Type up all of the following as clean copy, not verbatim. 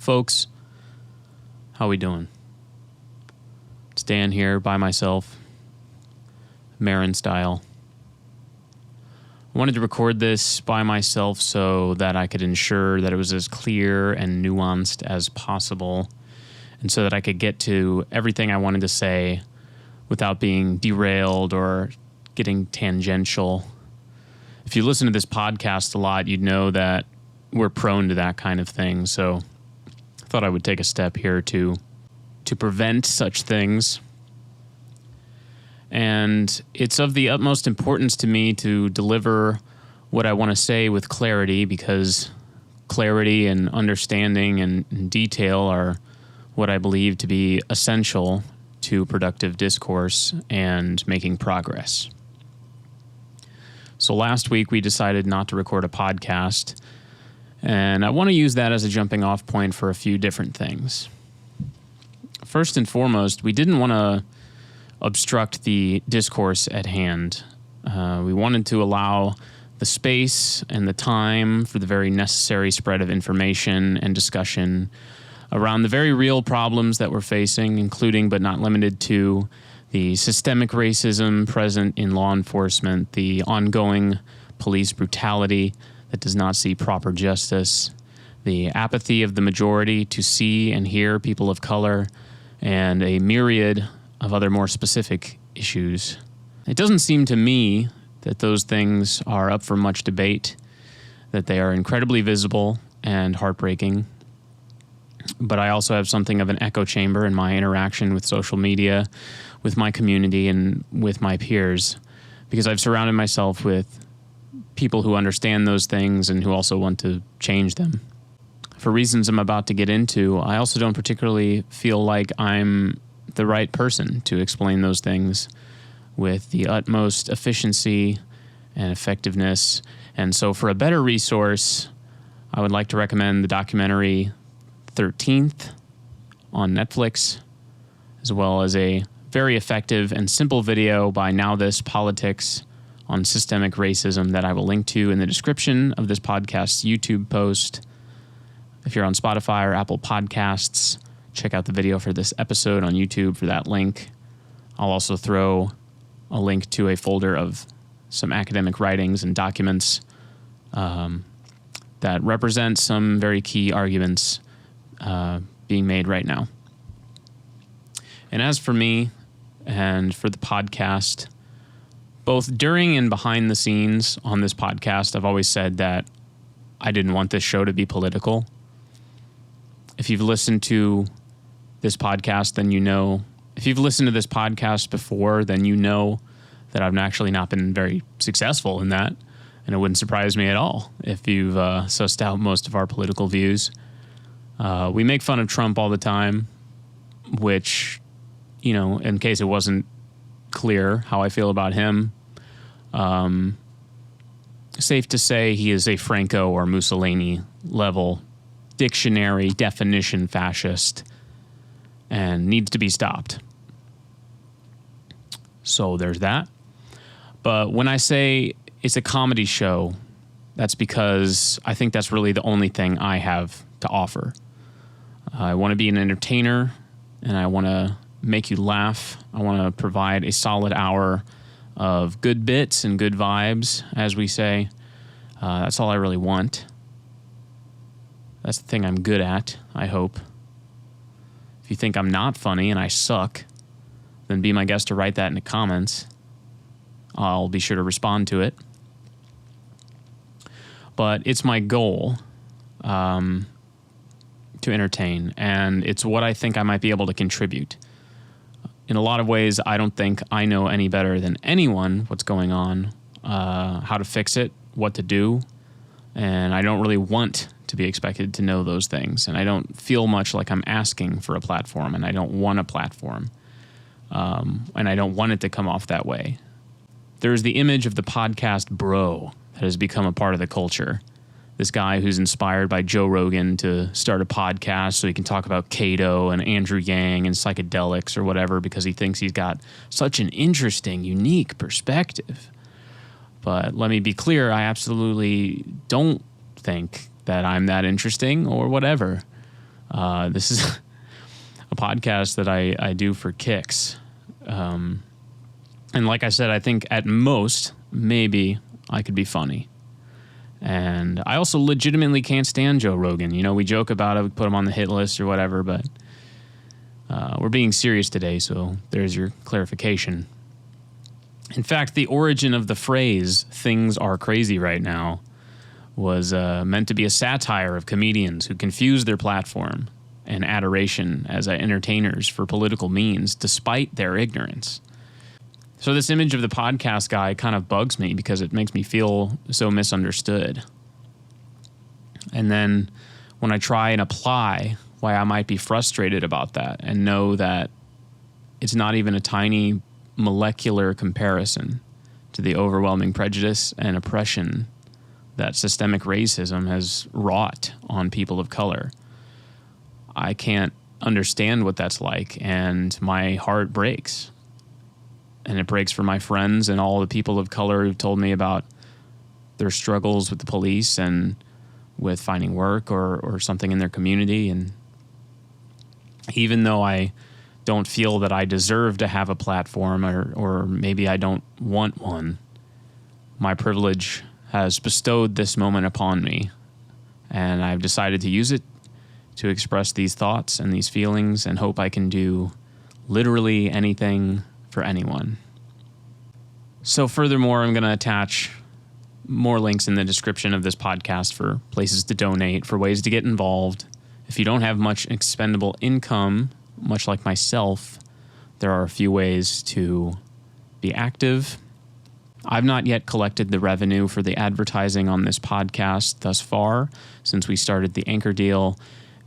Folks, how we doing? It's Dan here by myself, Marin style. I wanted to record this by myself so that I could ensure that it was as clear and nuanced as possible, and so that I could get to everything I wanted to say without being derailed or getting tangential. If you listen to this podcast a lot, you'd know that we're prone to that kind of thing, so I thought I would take a step here to prevent such things. And it's of the utmost importance to me to deliver what I want to say with clarity, because clarity and understanding and detail are what I believe to be essential to productive discourse and making progress. So last week we decided not to record a podcast, and I want to use that as a jumping off point for a few different things. First and foremost, we didn't want to obstruct the discourse at hand. We wanted to allow the space and the time for the very necessary spread of information and discussion around the very real problems that we're facing, including but not limited to the systemic racism present in law enforcement, the ongoing police brutality that does not see proper justice, the apathy of the majority to see and hear people of color, and a myriad of other more specific issues. It doesn't seem to me that those things are up for much debate, that they are incredibly visible and heartbreaking. But I also have something of an echo chamber in my interaction with social media, with my community, and with my peers, because I've surrounded myself with people who understand those things and who also want to change them. For reasons I'm about to get into, I also don't particularly feel like I'm the right person to explain those things with the utmost efficiency and effectiveness. And so for a better resource, I would like to recommend the documentary 13th on Netflix, as well as a very effective and simple video by NowThis Politics on systemic racism that I will link to in the description of this podcast's YouTube post. If you're on Spotify or Apple Podcasts, check out the video for this episode on YouTube for that link. I'll also throw a link to a folder of some academic writings and documents that represent some very key arguments being made right now. And as for me and for the podcast, both during and behind the scenes on this podcast, I've always said that I didn't want this show to be political. If you've listened to this podcast, then you know. If you've listened to this podcast before, then you know that I've actually not been very successful in that. And it wouldn't surprise me at all if you've sussed out most of our political views. We make fun of Trump all the time, which, you know, in case it wasn't clear how I feel about him, safe to say he is a Franco or Mussolini level dictionary definition fascist and needs to be stopped. So there's that. But when I say it's a comedy show, that's because I think that's really the only thing I have to offer. I want to be an entertainer, and I want to make you laugh. I want to provide a solid hour of good bits and good vibes, as we say. That's all I really want. That's the thing I'm good at, I hope. If you think I'm not funny and I suck, then be my guest to write that in the comments. I'll be sure to respond to it. But it's my goal to entertain, and it's what I think I might be able to contribute. In a lot of ways, I don't think I know any better than anyone what's going on, how to fix it, what to do, and I don't really want to be expected to know those things, and I don't feel much like I'm asking for a platform, and I don't want a platform, and I don't want it to come off that way. There's the image of the podcast bro that has become a part of the culture. This guy who's inspired by Joe Rogan to start a podcast so he can talk about Cato and Andrew Yang and psychedelics or whatever because he thinks he's got such an interesting, unique perspective. But let me be clear, I absolutely don't think that I'm that interesting or whatever. This is a podcast that I do for kicks. And like I said, I think at most, maybe I could be funny. And I also legitimately can't stand Joe Rogan. You know, we joke about it, we put him on the hit list or whatever, but we're being serious today, so there's your clarification. In fact, the origin of the phrase, "things are crazy right now," was meant to be a satire of comedians who confuse their platform and adoration as entertainers for political means, despite their ignorance. So this image of the podcast guy kind of bugs me because it makes me feel so misunderstood. And then when I try and apply why I might be frustrated about that and know that it's not even a tiny molecular comparison to the overwhelming prejudice and oppression that systemic racism has wrought on people of color, I can't understand what that's like, and my heart breaks. And it breaks for my friends and all the people of color who've told me about their struggles with the police and with finding work or something in their community. And even though I don't feel that I deserve to have a platform, or maybe I don't want one, my privilege has bestowed this moment upon me, and I've decided to use it to express these thoughts and these feelings and hope I can do literally anything for anyone. So furthermore, I'm going to attach more links in the description of this podcast for places to donate, for ways to get involved. If you don't have much expendable income, much like myself, there are a few ways to be active. I've not yet collected the revenue for the advertising on this podcast thus far, since we started the Anchor deal.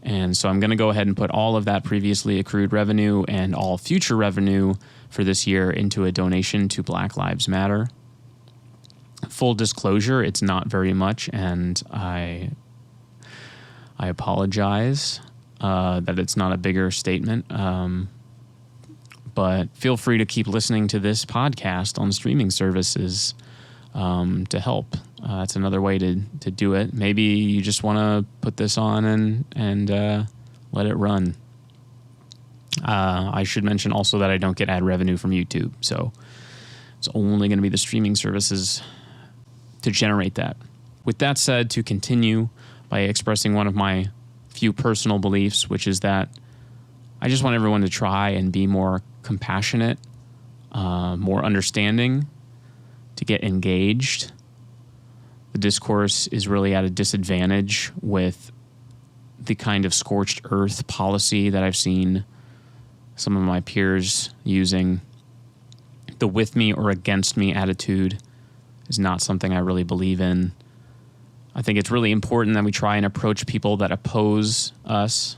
And so I'm going to go ahead and put all of that previously accrued revenue and all future revenue for this year into a donation to Black Lives Matter. Full disclosure, it's not very much, and I apologize that it's not a bigger statement. But feel free to keep listening to this podcast on streaming services to help. That's another way to do it. Maybe you just want to put this on and let it run. I should mention also that I don't get ad revenue from YouTube, so it's only going to be the streaming services to generate that. With that said, to continue by expressing one of my few personal beliefs, which is that I just want everyone to try and be more compassionate, more understanding, to get engaged. The discourse is really at a disadvantage with the kind of scorched earth policy that I've seen some of my peers using. The with me or against me attitude is not something I really believe in. I think it's really important that we try and approach people that oppose us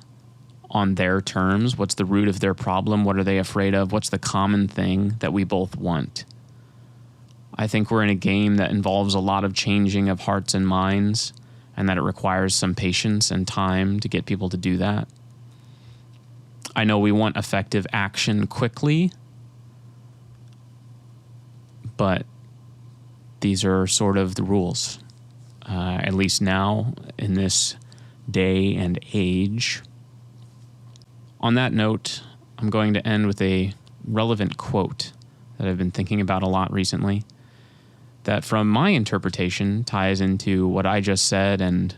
on their terms. What's the root of their problem? What are they afraid of? What's the common thing that we both want? I think we're in a game that involves a lot of changing of hearts and minds, and that it requires some patience and time to get people to do that. I know we want effective action quickly, but these are sort of the rules, at least now in this day and age. On that note, I'm going to end with a relevant quote that I've been thinking about a lot recently, that from my interpretation ties into what I just said, and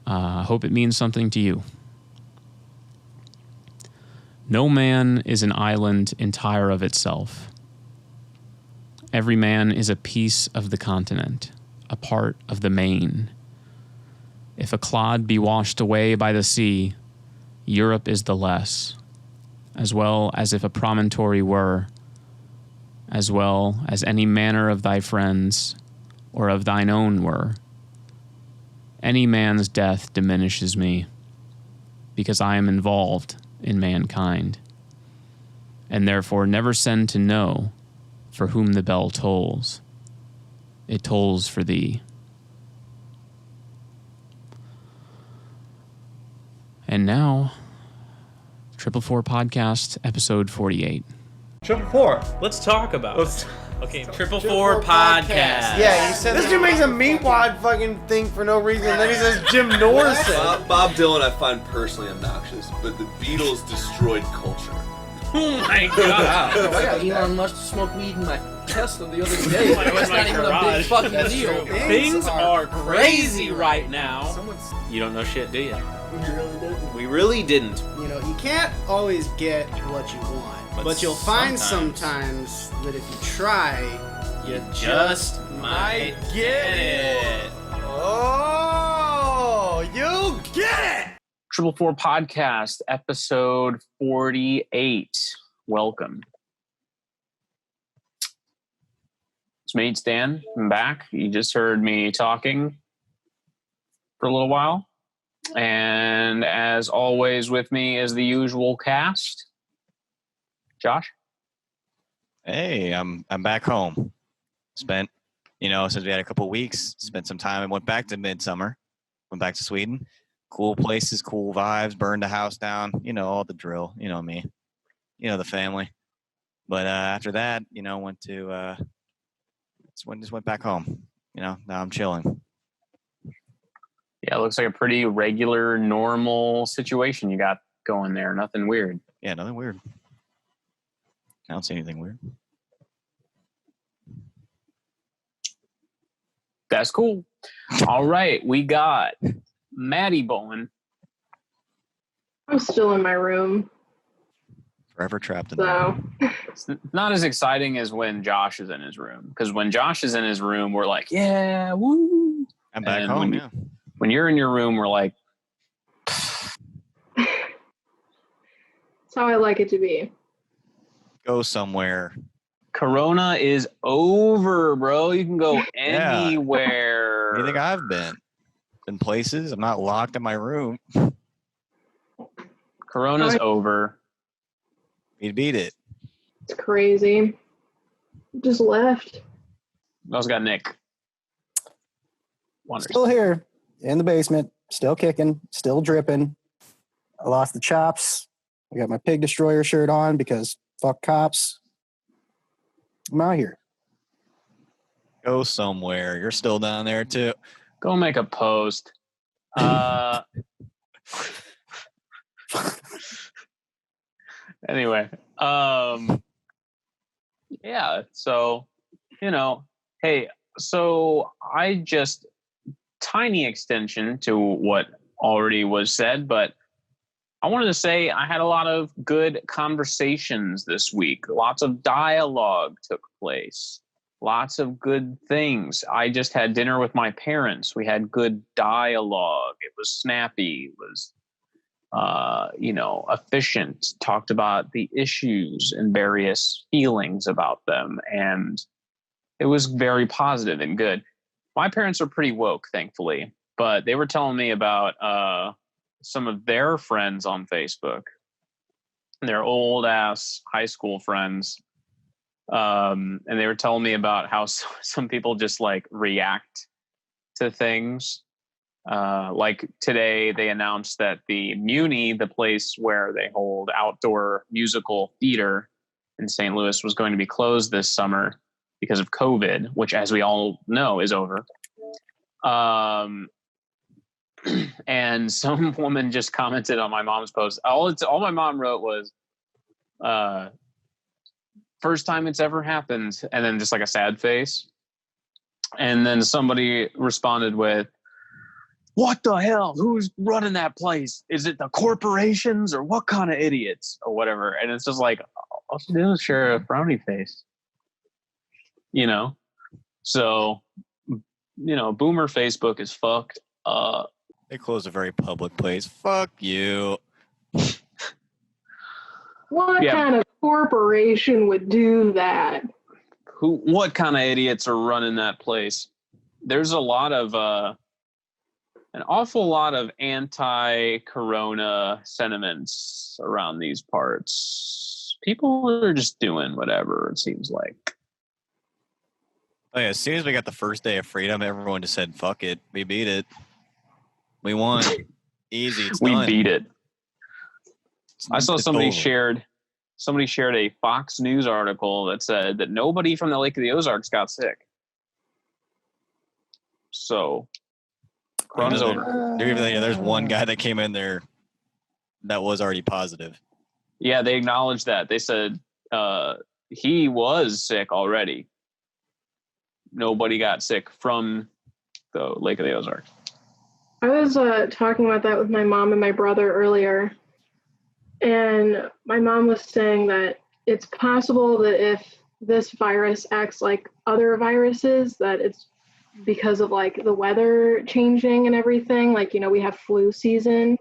hope it means something to you. No man is an island entire of itself. Every man is a piece of the continent, a part of the main. If a clod be washed away by the sea, Europe is the less, as well as if a promontory were, as well as any manner of thy friends, or of thine own were. Any man's death diminishes me, because I am involved in mankind, and therefore never send to know for whom the bell tolls. It tolls for thee. And now, Triplefour Podcast, episode 48. Triplefour, let's talk about it. Okay, Triplefour podcast. Yeah, he said this dude makes a meatwad fucking thing for no reason, and then he says Jim Norton. Bob Dylan I find personally obnoxious, but the Beatles destroyed culture. Oh my god. I got Elon Musk to smoke weed in my Tesla the other day. It's not even a big fucking deal. Things are crazy right now. You don't know shit, do you? We really didn't. You know, you can't always get what you want, but you'll find sometimes that if you try, You just might get it. Oh, you get it! Triplefour podcast, episode 48. Welcome. It's me, it's Dan. I'm back. You just heard me talking for a little while. And as always, with me is the usual cast. Josh? Hey, I'm back home. Spent, since we had a couple of weeks, spent some time and went back to midsummer. Went back to Sweden. Cool places, cool vibes, burned the house down, all the drill, me. The family. But after that, went to just went back home. Now I'm chilling. Yeah, it looks like a pretty regular, normal situation you got going there. Nothing weird. Yeah, nothing weird. I don't see anything weird. That's cool. All right, we got Maddie Bowen. I'm still in my room. Forever trapped in there. It's not as exciting as when Josh is in his room. Because when Josh is in his room, we're like, yeah, woo. I'm back home, yeah. When you're in your room, we're like... That's how I like it to be. Go somewhere. Corona is over, bro. You can go anywhere. Where do you think I've been? Been places. I'm not locked in my room. Corona's over. You beat it. It's crazy. Just left. We also got Nick. Wonders. Still here in the basement, still kicking, still dripping. I lost the chops. I got my Pig Destroyer shirt on because fuck cops. I'm out here. Go somewhere. You're still down there too. Go make a post. Anyway, yeah, so, hey, so I just, tiny extension to what already was said, but I wanted to say I had a lot of good conversations this week. Lots of dialogue took place. Lots of good things. I just had dinner with my parents. We had good dialogue. It was snappy. It was, efficient. Talked about the issues and various feelings about them. And it was very positive and good. My parents are pretty woke, thankfully. But they were telling me about some of their friends on Facebook. Their old-ass high school friends. And they were telling me about how some people just react to things. Like today they announced that the Muni, the place where they hold outdoor musical theater in St. Louis, was going to be closed this summer because of COVID, which, as we all know, is over. And some woman just commented on my mom's post. All my mom wrote was, first time it's ever happened, and then just like a sad face. And then somebody responded with, what the hell? Who's running that place? Is it the corporations or what kind of idiots or whatever? And it's just like, all she did was share a frowny face, So, boomer Facebook is fucked up. They closed a very public place. Fuck you. What kind of corporation would do that? What kind of idiots are running that place? There's a lot of, an awful lot of anti-corona sentiments around these parts. People are just doing whatever, it seems like. Oh yeah, as soon as we got the first day of freedom, everyone just said, fuck it. We beat it. We won. Easy. It's We done. beat it. I saw It's somebody over. shared somebody shared a Fox News article that said that nobody from the Lake of the Ozarks got sick. So, Corona's over. There's one guy that came in there that was already positive. Yeah, they acknowledged that. They said he was sick already. Nobody got sick from the Lake of the Ozarks. I was talking about that with my mom and my brother earlier. And my mom was saying that it's possible that if this virus acts like other viruses, that it's because of like the weather changing and everything. Like, we have flu season.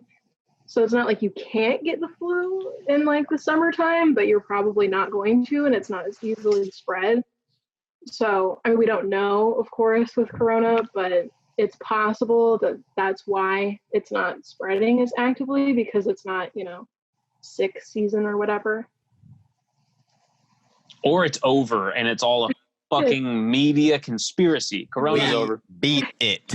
So it's not like you can't get the flu in like the summertime, but you're probably not going to, and it's not as easily spread. So, I mean, we don't know, of course, with Corona, but it's possible that that's why it's not spreading as actively, because it's not, sick season or whatever. Or it's over and it's all a fucking media conspiracy. Corona's over. Beat it.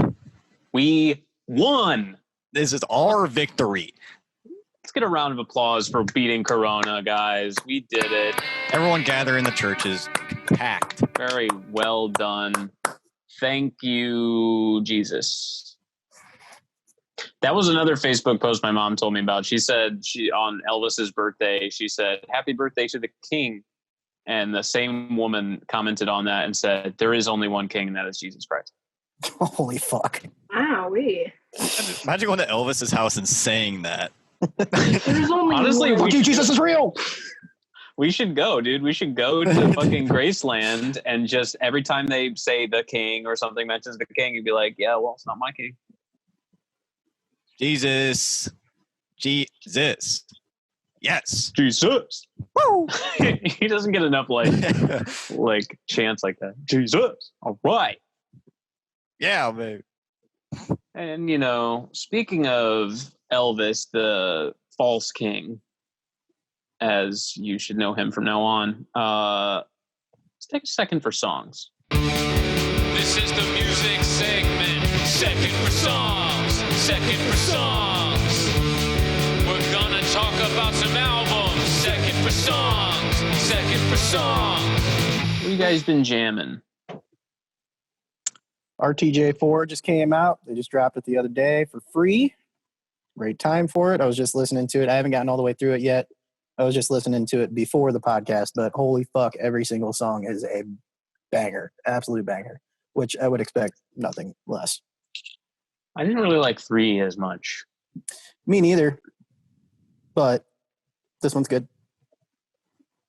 We won. This is our victory. Let's get a round of applause for beating Corona, guys. We did it. Everyone gather in the churches. Packed. Very well done. Thank you, Jesus. That was another Facebook post my mom told me about. She said on Elvis's birthday, she said, "Happy birthday to the king." And the same woman commented on that and said, "There is only one king, and that is Jesus Christ." Holy fuck. Wowee. Imagine going to Elvis's house and saying that. There's only Honestly, one. Fuck you, Jesus is real. We should go, dude. We should go to fucking Graceland and just every time they say the king or something mentions the king, you'd be like, yeah, well, it's not my king. Jesus. Yes. Jesus. Woo! He doesn't get enough like chants like that. Jesus. All right. Yeah, baby. And speaking of Elvis, the false king, as you should know him from now on, let's take a second for songs. This is the music segment. Second for songs. Second for songs. We're gonna talk about some albums. Second for songs. Second for songs. What you guys been jamming? RTJ4 just came out. They just dropped it the other day for free. Great time for it. I was just listening to it. I haven't gotten all the way through it yet. I was just listening to it before the podcast, but holy fuck, every single song is a banger. Absolute banger, which I would expect nothing less. I didn't really like 3 as much. Me neither. But this one's good.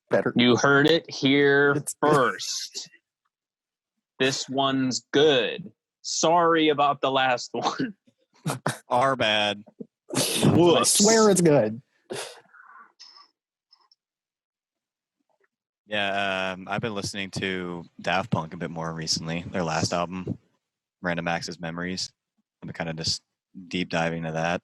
Better. You heard it here first. This one's good. Sorry about the last one. Our bad. I swear it's good. Yeah, I've been listening to Daft Punk a bit more recently. Their last album, Random Access Memories. I've been kind of just deep diving into that.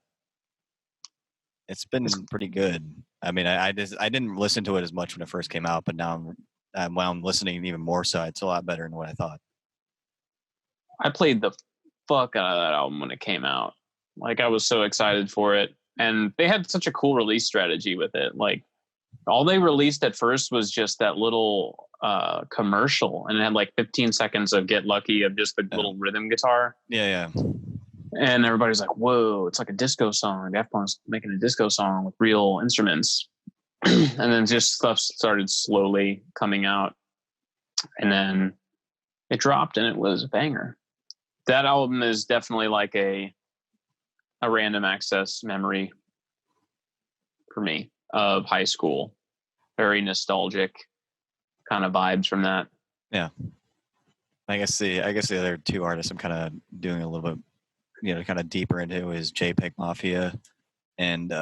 It's been pretty good. I mean, I didn't listen to it as much when it first came out, but now while I'm listening even more so, it's a lot better than what I thought. I played the fuck out of that album when it came out. Like, I was so excited for it. And they had such a cool release strategy with it. Like, all they released at first was just that little commercial, and it had like 15 seconds of Get Lucky of just the little rhythm guitar. Yeah. And everybody's like, whoa, it's like a disco song. Daft Punk's making a disco song with real instruments. And then just stuff started slowly coming out. And then it dropped and it was a banger. That album is definitely like a random access memory for me of high school. Very nostalgic kind of vibes from that. Yeah. I guess the other two artists I'm kind of doing a little bit, kind of deeper into is JPEG Mafia and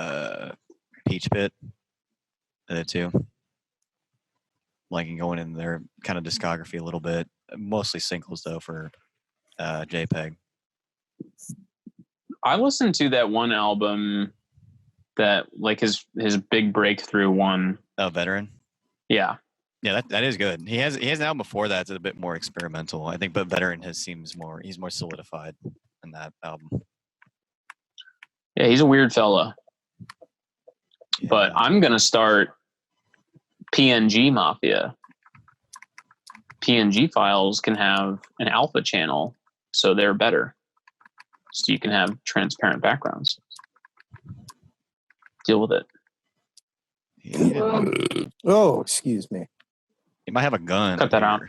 Peach Pit. The two. Liking going in their kind of discography a little bit. Mostly singles though for JPEG. I listened to that one album that like his big breakthrough one. Oh, Veteran? Yeah. Yeah, that is good. He has an album before that's a bit more experimental, I think, but Veteran he's more solidified in that album. Yeah, he's a weird fella. Yeah. But I'm gonna start PNG Mafia. PNG files can have an alpha channel, so they're better. So you can have transparent backgrounds. Deal with it. Oh, excuse me. He might have a gun. Cut that out.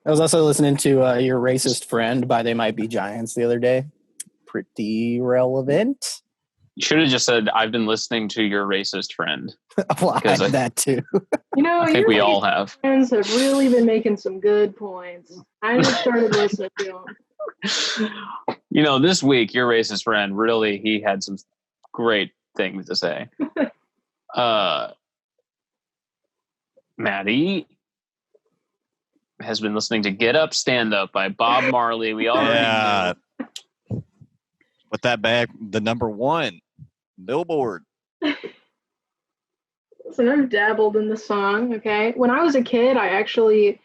I was also listening to Your Racist Friend by They Might Be Giants the other day. Pretty relevant. You should have just said, I've been listening to Your Racist Friend. Well, I had that too. You know, I think we all have. Friends have really been making some good points. I just started listening to them. You know, this week, Your Racist Friend, really, he had some great things to say. Maddie has been listening to Get Up, Stand Up by Bob Marley. We already knew. With that bag, the number 1 Billboard. So I've dabbled in the song, okay? When I was a kid, I actually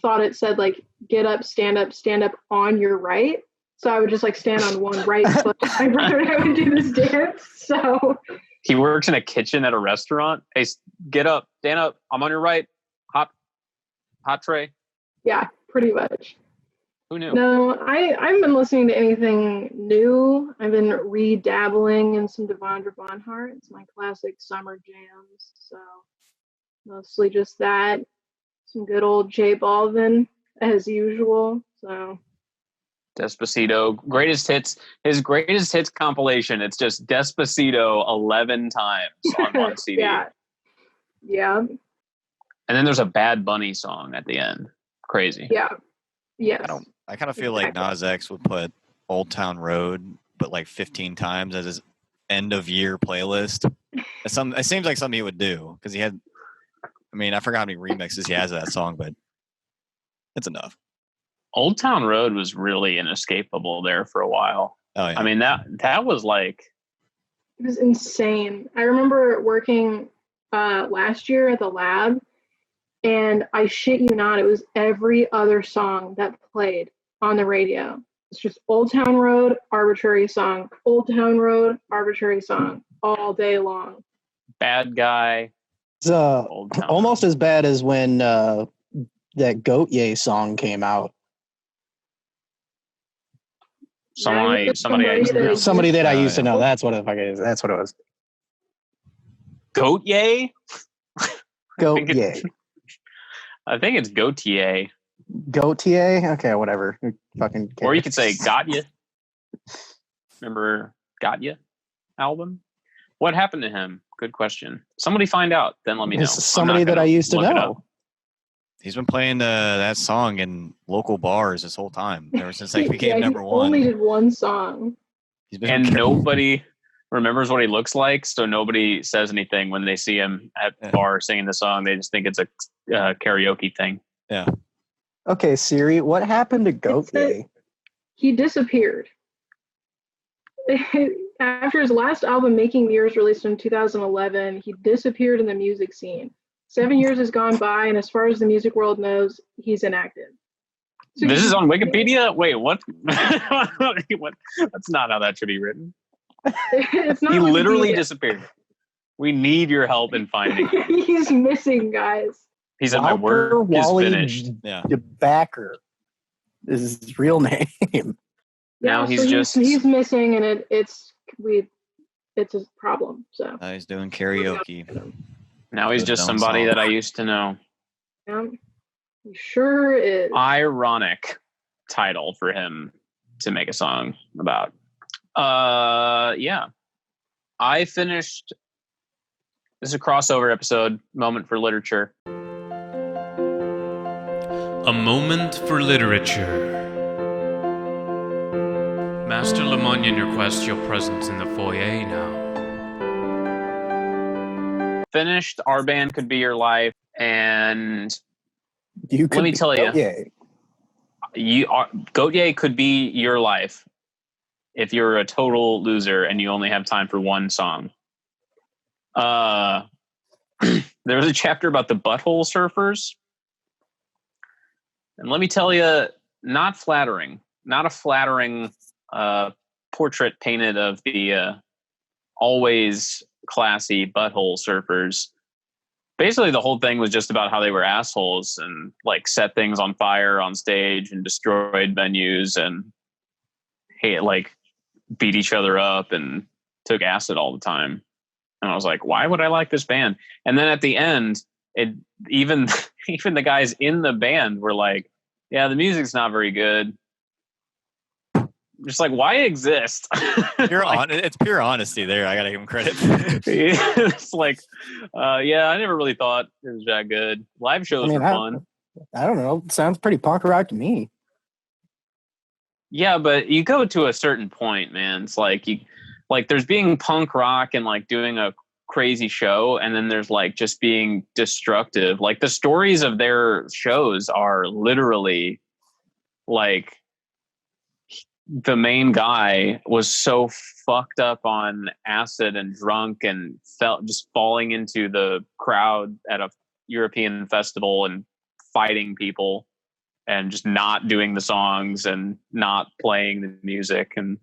thought it said, like, get up, stand up on your right. So I would just, like, stand on one right foot. My brother and I would do this dance, so... He works in a kitchen at a restaurant. Hey, get up, stand up. I'm on your right. Hot tray. Yeah, pretty much. Who knew? No, I haven't been listening to anything new. I've been re-dabbling in some Devondra Bonhart. It's my classic summer jams. So mostly just that. Some good old J Balvin as usual. So Despacito, greatest hits. His greatest hits compilation. It's just Despacito 11 times on one CD. Yeah. And then there's a Bad Bunny song at the end. Crazy. Yeah. Yes. I kind of feel like Nas X would put Old Town Road, but like 15 times as his end of year playlist. It seems like something he would do because he had. I mean, I forgot how many remixes he has of that song, but it's enough. Old Town Road was really inescapable there for a while. Oh yeah. I mean that was like. It was insane. I remember working last year at the lab, and I shit you not, it was every other song that played on the radio. It's just Old Town Road, Arbitrary Song, Old Town Road, Arbitrary Song, all day long. Bad Guy. It's almost as bad as when that Goat Yay song came out. Somebody that I used to know. That's what the fuck it is. That's what it was. Goat Yay? Goat Yay. I think it's Gautier. Gautier? Okay, whatever. Fucking cares. Or you could say Got Ya. Remember Got Ya album? What happened to him? Good question. Somebody find out, then let me know. It's somebody that I used to know. He's been playing that song in local bars this whole time, ever since they became number he one. Only did one song. And nobody remembers what he looks like, so nobody says anything when they see him at the bar singing the song. They just think it's a karaoke thing. Yeah. Okay, Siri, what happened to Goat Yay? He disappeared. After his last album, Making Mirrors, released in 2011, he disappeared in the music scene. 7 years has gone by, and as far as the music world knows, he's inactive. So this is on Wikipedia? Wait, what? What? That's not how that should be written. It's not he literally Wikipedia. disappeared. We need your help in finding him. He's missing, guys. He said, my work is finished. Yeah. Backer is his real name. Now he's missing, and it's a problem. So he's doing karaoke. Now he's just somebody that I used to know. Yeah, he sure is. Ironic title for him to make a song about. Yeah. I finished. This is a crossover episode. Moment for literature. A moment for literature. Master Lemonnion requests your presence in the foyer now. Finished Our Band Could Be Your Life, and let me tell you, Gautier could be your life if you're a total loser and you only have time for one song. There was a chapter about the butthole surfers, and let me tell you, not flattering, not a flattering portrait painted of the always classy butthole surfers. basically the whole thing was just about how they were assholes and like set things on fire on stage and destroyed venues and beat each other up and took acid all the time. And I was like, why would I like this band? And then at the end, even the guys in the band were like, yeah, the music's not very good. Just like, why exist? It's pure honesty there. I gotta give him credit. It's like, yeah, I never really thought it was that good. Live shows were fun. I don't know. It sounds pretty punk rock to me. Yeah, but you go to a certain point, man. It's like there's being punk rock and like doing a crazy show, and then there's like just being destructive. Like the stories of their shows are literally like the main guy was so fucked up on acid and drunk and felt just falling into the crowd at a European festival and fighting people and just not doing the songs and not playing the music and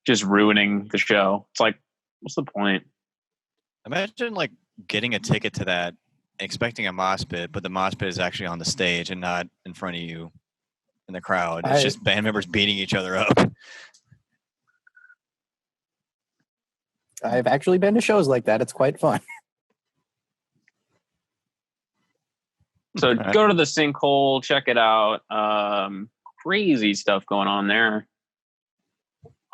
just ruining the show. It's like, what's the point? Imagine like getting a ticket to that, expecting a mosh pit, but the mosh pit is actually on the stage and not in front of you in the crowd. It's just band members beating each other up. I've actually been to shows like that. It's quite fun. So go to the Sinkhole, check it out. Crazy stuff going on there.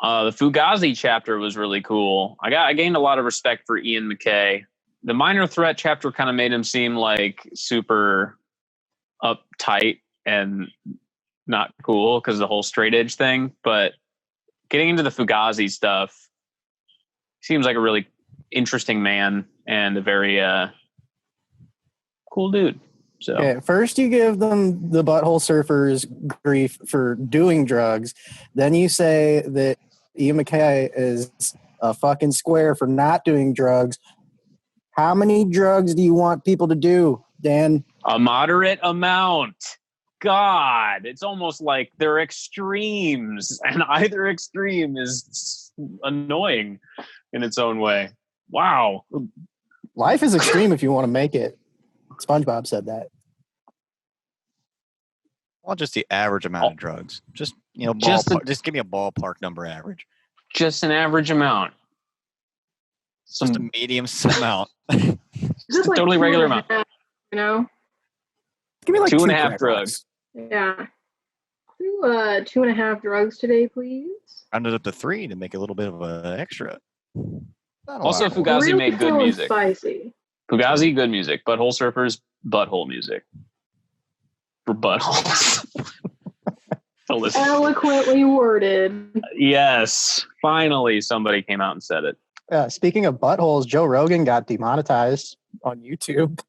The Fugazi chapter was really cool. I gained a lot of respect for Ian MacKaye. The Minor Threat chapter kind of made him seem like super uptight and not cool because of the whole straight edge thing. But getting into the Fugazi stuff, seems like a really interesting man and a very cool dude. So okay, first you give them the Butthole Surfers grief for doing drugs. Then you say that Ian MacKaye is a fucking square for not doing drugs. How many drugs do you want people to do, Dan? A moderate amount. God, it's almost like they're extremes, and either extreme is annoying in its own way. Wow. Life is extreme if you want to make it. SpongeBob said that. Well, just the average amount of drugs. Just, just give me a ballpark number average. Just an average amount. Just a medium amount. Just a like totally regular amount. You know? Give me like 2.5 drugs. Yeah. Do 2.5 drugs today, please. Rounded up to 3 to make a little bit of an extra. Also, Fugazi made good music. Spicy. Fugazi, good music. Butthole Surfers, butthole music. For buttholes. Eloquently worded. Yes. Finally, somebody came out and said it. Speaking of buttholes, Joe Rogan got demonetized on YouTube.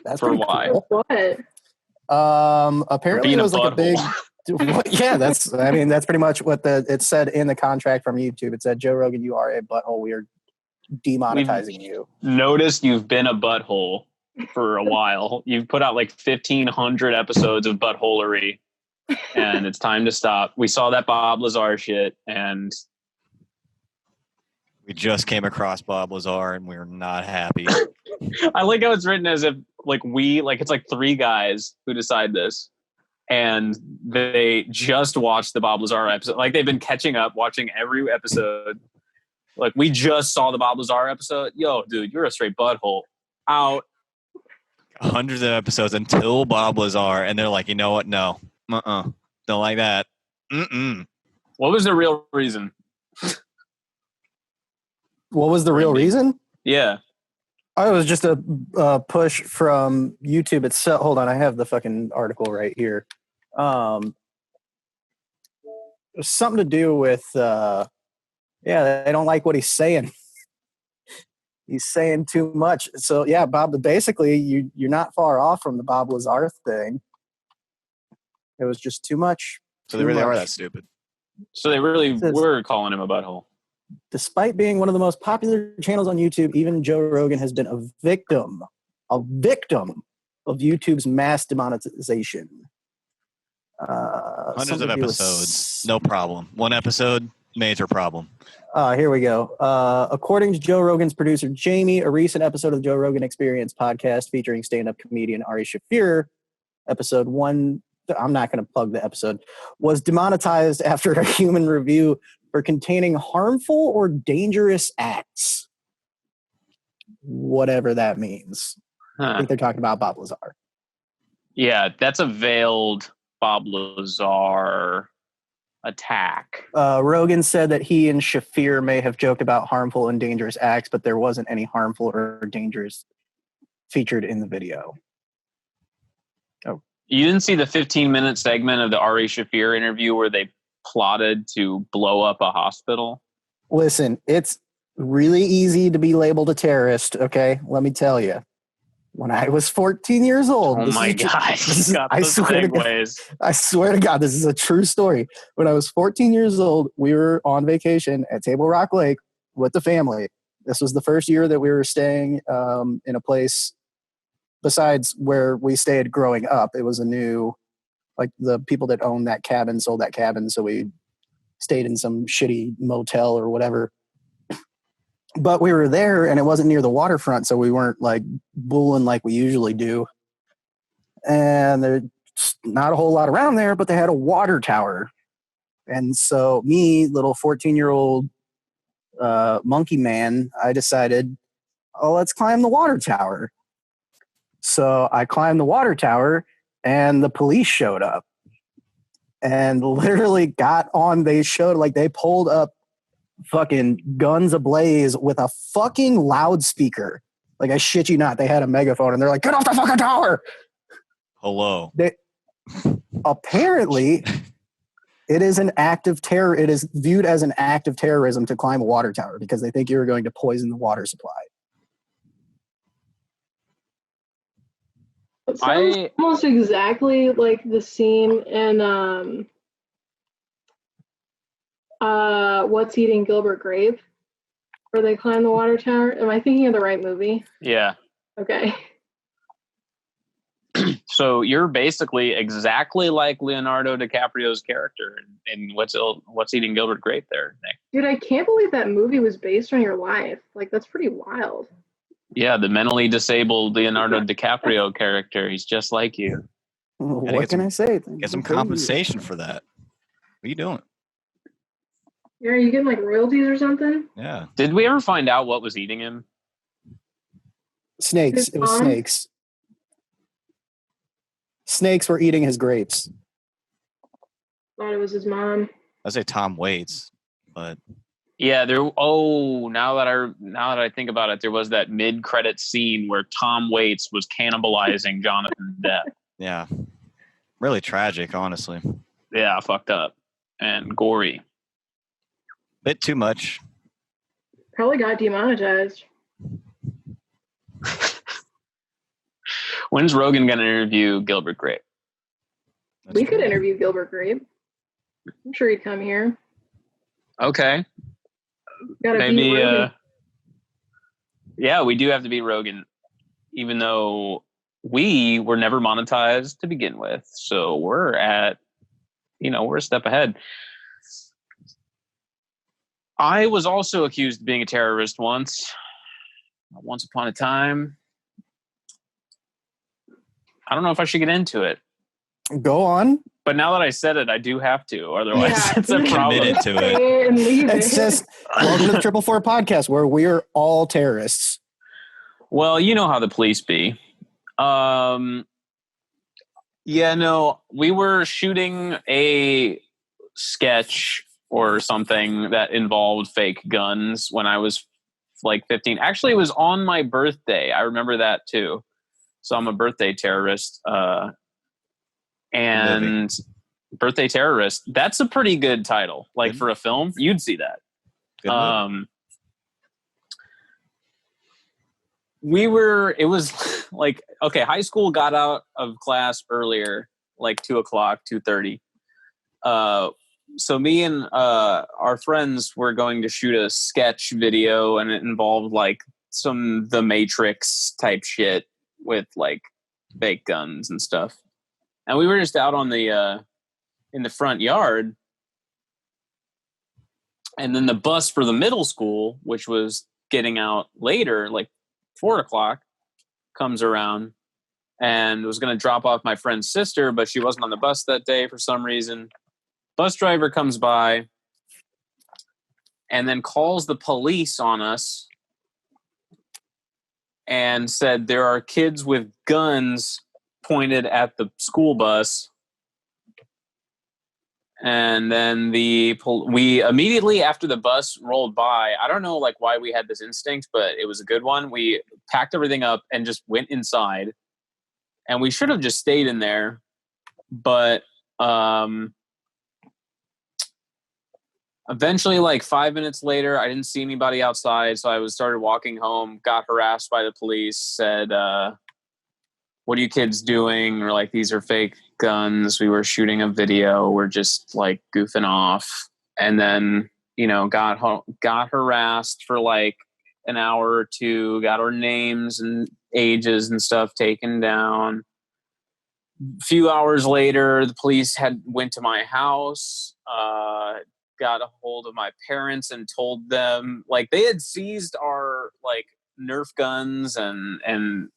That's for why? Cool. What? Apparently it was like a big. Yeah, that's pretty much what it said in the contract from YouTube. It said, Joe Rogan, you are a butthole. We are demonetizing you. Noticed you've been a butthole for a while. You've put out like 1,500 episodes of buttholery, and it's time to stop. We saw that Bob Lazar shit, and we just came across Bob Lazar, and we were not happy. I like how it's written as if it's like 3 guys who decide this, and they just watched the Bob Lazar episode. Like they've been catching up, watching every episode. Like we just saw the Bob Lazar episode. Yo, dude, you're a straight butthole. Out. Hundreds of episodes until Bob Lazar, and they're like, you know what? No, don't like that. What was the real reason? What was the real reason? Yeah. Oh, it was just a push from YouTube itself. Hold on, I have the fucking article right here. Something to do with, they don't like what he's saying. He's saying too much. So, yeah, Bob, basically, you're not far off from the Bob Lazar thing. It was just too much. So they really are that stupid. So they really were calling him a butthole. Despite being one of the most popular channels on YouTube, even Joe Rogan has been a victim of YouTube's mass demonetization. Hundreds of episodes, no problem. One episode, major problem. Here we go. According to Joe Rogan's producer, Jamie, a recent episode of the Joe Rogan Experience podcast featuring stand-up comedian Ari Shaffir, episode 1, I'm not going to plug the episode, was demonetized after a human review for containing harmful or dangerous acts. Whatever that means. I think they're talking about Bob Lazar. Yeah, that's a veiled Bob Lazar attack. Rogan said that he and Shaffir may have joked about harmful and dangerous acts, but there wasn't any harmful or dangerous featured in the video. Oh, You didn't see the 15-minute segment of the Ari Shaffir interview where they plotted to blow up a hospital? listen, it's really easy to be labeled a terrorist, okay? Let me tell you. When I was 14 years old, Oh my God! I swear to God, this is a true story. When I was 14 years old, we were on vacation at Table Rock Lake with the family. This was the first year that we were staying in a place besides where we stayed growing up. It was a new, like the people that owned that cabin sold that cabin, so we stayed in some shitty motel or whatever. But we were there, and it wasn't near the waterfront, so we weren't like bulling like we usually do. And there's not a whole lot around there, but they had a water tower. And so me, little 14-year-old monkey man, I decided, oh, let's climb the water tower. So I climbed the water tower, and the police showed up. And literally got on, they pulled up fucking guns ablaze with a fucking loudspeaker. Like, I shit you not, they had a megaphone, and they're like, get off the fucking tower! Hello. Apparently, it is an act of terror. It is viewed as an act of terrorism to climb a water tower because they think you're going to poison the water supply. It sounds almost exactly like the scene in What's Eating Gilbert Grape, where they climb the water tower. Am I thinking of the right movie? Yeah. Okay. So you're basically exactly like Leonardo DiCaprio's character in What's Eating Gilbert Grape there, Nick. Dude, I can't believe that movie was based on your life. Like, that's pretty wild. Yeah, the mentally disabled Leonardo DiCaprio character. He's just like you. What can I say? Get some compensation for that. What are you doing? Yeah, are you getting like royalties or something? Yeah. Did we ever find out what was eating him? Snakes. It was snakes. Snakes were eating his grapes. Thought it was his mom. I say Tom Waits, but Yeah, now that I think about it, there was that mid-credit scene where Tom Waits was cannibalizing Jonathan Depp. yeah. Really tragic, honestly. Yeah, fucked up. And gory. Bit too much. Probably got demonetized. When's Rogan going to interview Gilbert Grape? We could interview Gilbert Grape. I'm sure he'd come here. Okay. Gotta Maybe, beat Rogan. Yeah, we do have to beat Rogan, even though we were never monetized to begin with. So we're a step ahead. I was also accused of being a terrorist once upon a time. I don't know if I should get into it. Go on. But now that I said it, I do have to. Otherwise, it's a problem. Committed to it. And leave It says, welcome to the 444 podcast, where we're all terrorists. Well, you know how the police be. We were shooting a sketch or something that involved fake guns when I was like 15. Actually, it was on my birthday. I remember that too. So I'm a birthday terrorist. And Birthday Terrorist, that's a pretty good title. Like for a film, you'd see that. It was like, okay, high school got out of class earlier, like 2:00, 2:30. So me and our friends were going to shoot a sketch video, and it involved like some The Matrix type shit with like fake guns and stuff. And we were just out on the in the front yard, And then the bus for the middle school, which was getting out later, like 4:00, comes around and was going to drop off my friend's sister, but she wasn't on the bus that day for some reason. Bus driver comes by and then calls the police on us and said there are kids with guns pointed at the school bus. And then we immediately after the bus rolled by, I don't know like why we had this instinct, but it was a good one. We packed everything up and just went inside. And we should have just stayed in there, but eventually, like 5 minutes later, I didn't see anybody outside, so I started walking home. Got harassed by the police. Said, "What are you kids doing?" Or like, "These are fake guns. We were shooting a video. We're just like goofing off." And then got harassed for like an hour or two. Got our names and ages and stuff taken down. A few hours later, the police went to my house, got a hold of my parents and told them like they had seized our like Nerf guns and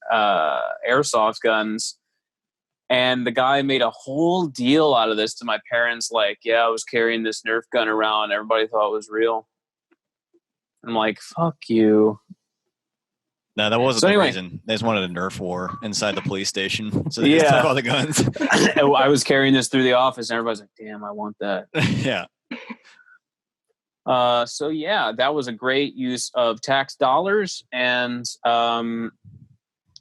airsoft guns. And the guy made a whole deal out of this to my parents. Like, yeah, I was carrying this Nerf gun around. Everybody thought it was real. I'm like, fuck you. No, that wasn't the reason. They just wanted a Nerf war inside the police station. So they just took all the guns. I was carrying this through the office and everybody's like, damn, I want that. Yeah. So yeah, that was a great use of tax dollars and,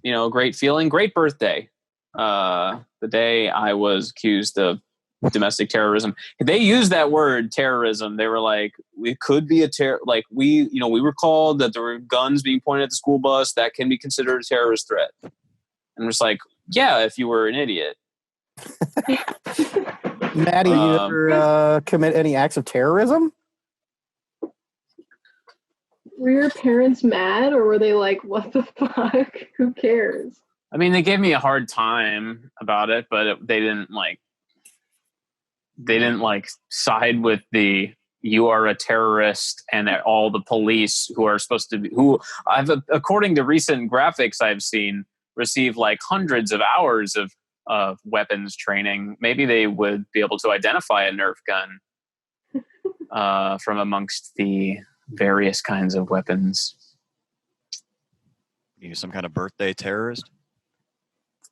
great feeling, great birthday. The day I was accused of domestic terrorism. They used that word terrorism. They were like, we could be we were called that there were guns being pointed at the school bus. That can be considered a terrorist threat. And I'm just like, yeah, if you were an idiot. Maddie, you ever commit any acts of terrorism? Were your parents mad or were they like, what the fuck? Who cares? I mean, they gave me a hard time about it, but they didn't side with the you are a terrorist and all the police who are supposed to be according to recent graphics I've seen receive like hundreds of hours of weapons training. Maybe they would be able to identify a Nerf gun from amongst the various kinds of weapons. You some kind of birthday terrorist?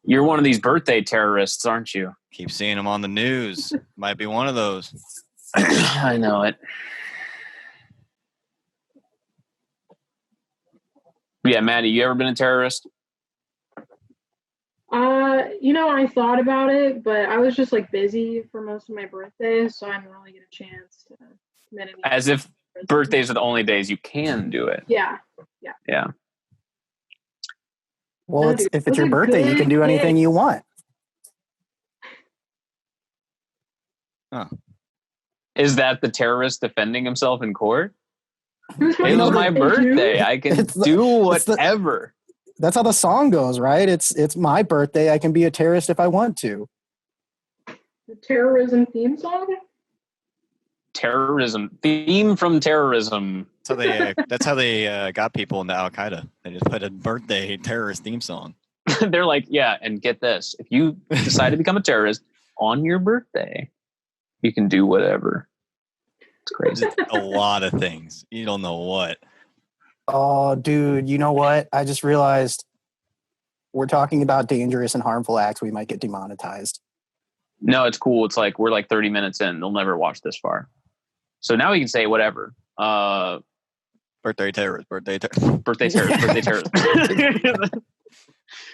You're one of these birthday terrorists, aren't you? Keep seeing them on the news. Might be one of those. I know it. Yeah, Maddie, you ever been a terrorist? I thought about it, but I was just like busy for most of my birthdays, so I didn't really get a chance to commit any. As if birthdays are the only days you can do it. Yeah. Well, if it's your birthday, you can do anything you want. Huh. Is that the terrorist defending himself in court? It's my birthday. I can do whatever. That's how the song goes, right? It's my birthday. I can be a terrorist if I want to. The terrorism theme song? Terrorism. Theme from terrorism. That's how they got people into Al Qaeda. They just put a birthday terrorist theme song. They're like, yeah, and get this. If you decide to become a terrorist on your birthday, you can do whatever. It's crazy. A lot of things. You don't know what. Oh, dude, you know what? I just realized we're talking about dangerous and harmful acts. We might get demonetized. No, it's cool. It's like we're like 30 minutes in. They'll never watch this far. So now we can say whatever. Birthday terrorist. Birthday terrorist.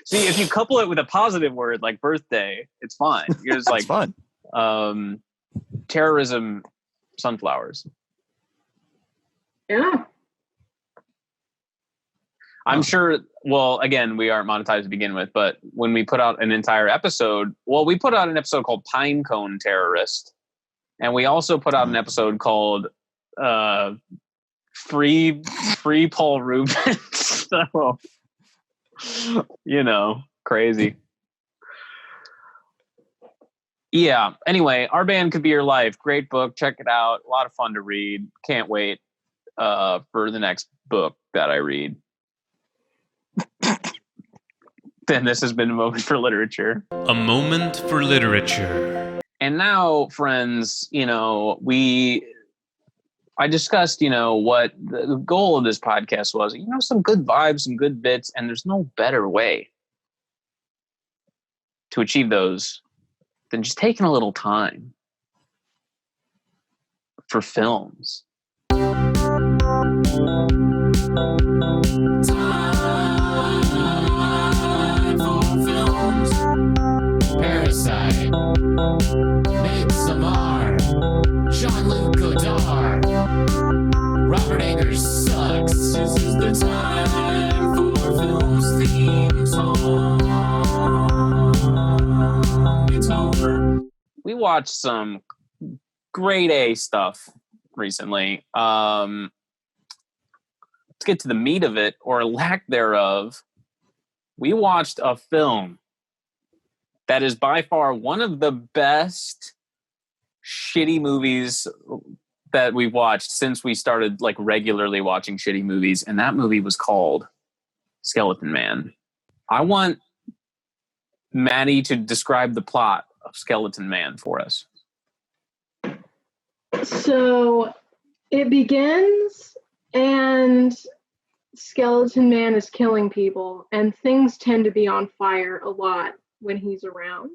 See, if you couple it with a positive word like birthday, it's fine. It's like fun. Terrorism, sunflowers. Yeah. I'm sure, well, again, we aren't monetized to begin with, but when we put out an entire episode, we put out an episode called Pinecone Terrorist. And we also put out an episode called Free Paul Rubens. So, crazy. Yeah. Anyway, Our Band Could Be Your Life. Great book. Check it out. A lot of fun to read. Can't wait for the next book that I read. Then this has been a moment for literature. A moment for literature. And now, friends, I discussed, what the goal of this podcast was. Some good vibes, some good bits, and there's no better way to achieve those than just taking a little time for films. Parasite, Midsommar, Jean-Luc Godard, Robert Eggers sucks. This is the time for films theme song. It's over. We watched some grade A stuff recently. Let's get to the meat of it, or lack thereof. We watched a film that is by far one of the best shitty movies that we've watched since we started regularly watching shitty movies, and that movie was called Skeleton Man. I want Maddie to describe the plot of Skeleton Man for us. So it begins and Skeleton Man is killing people, and things tend to be on fire a lot when he's around.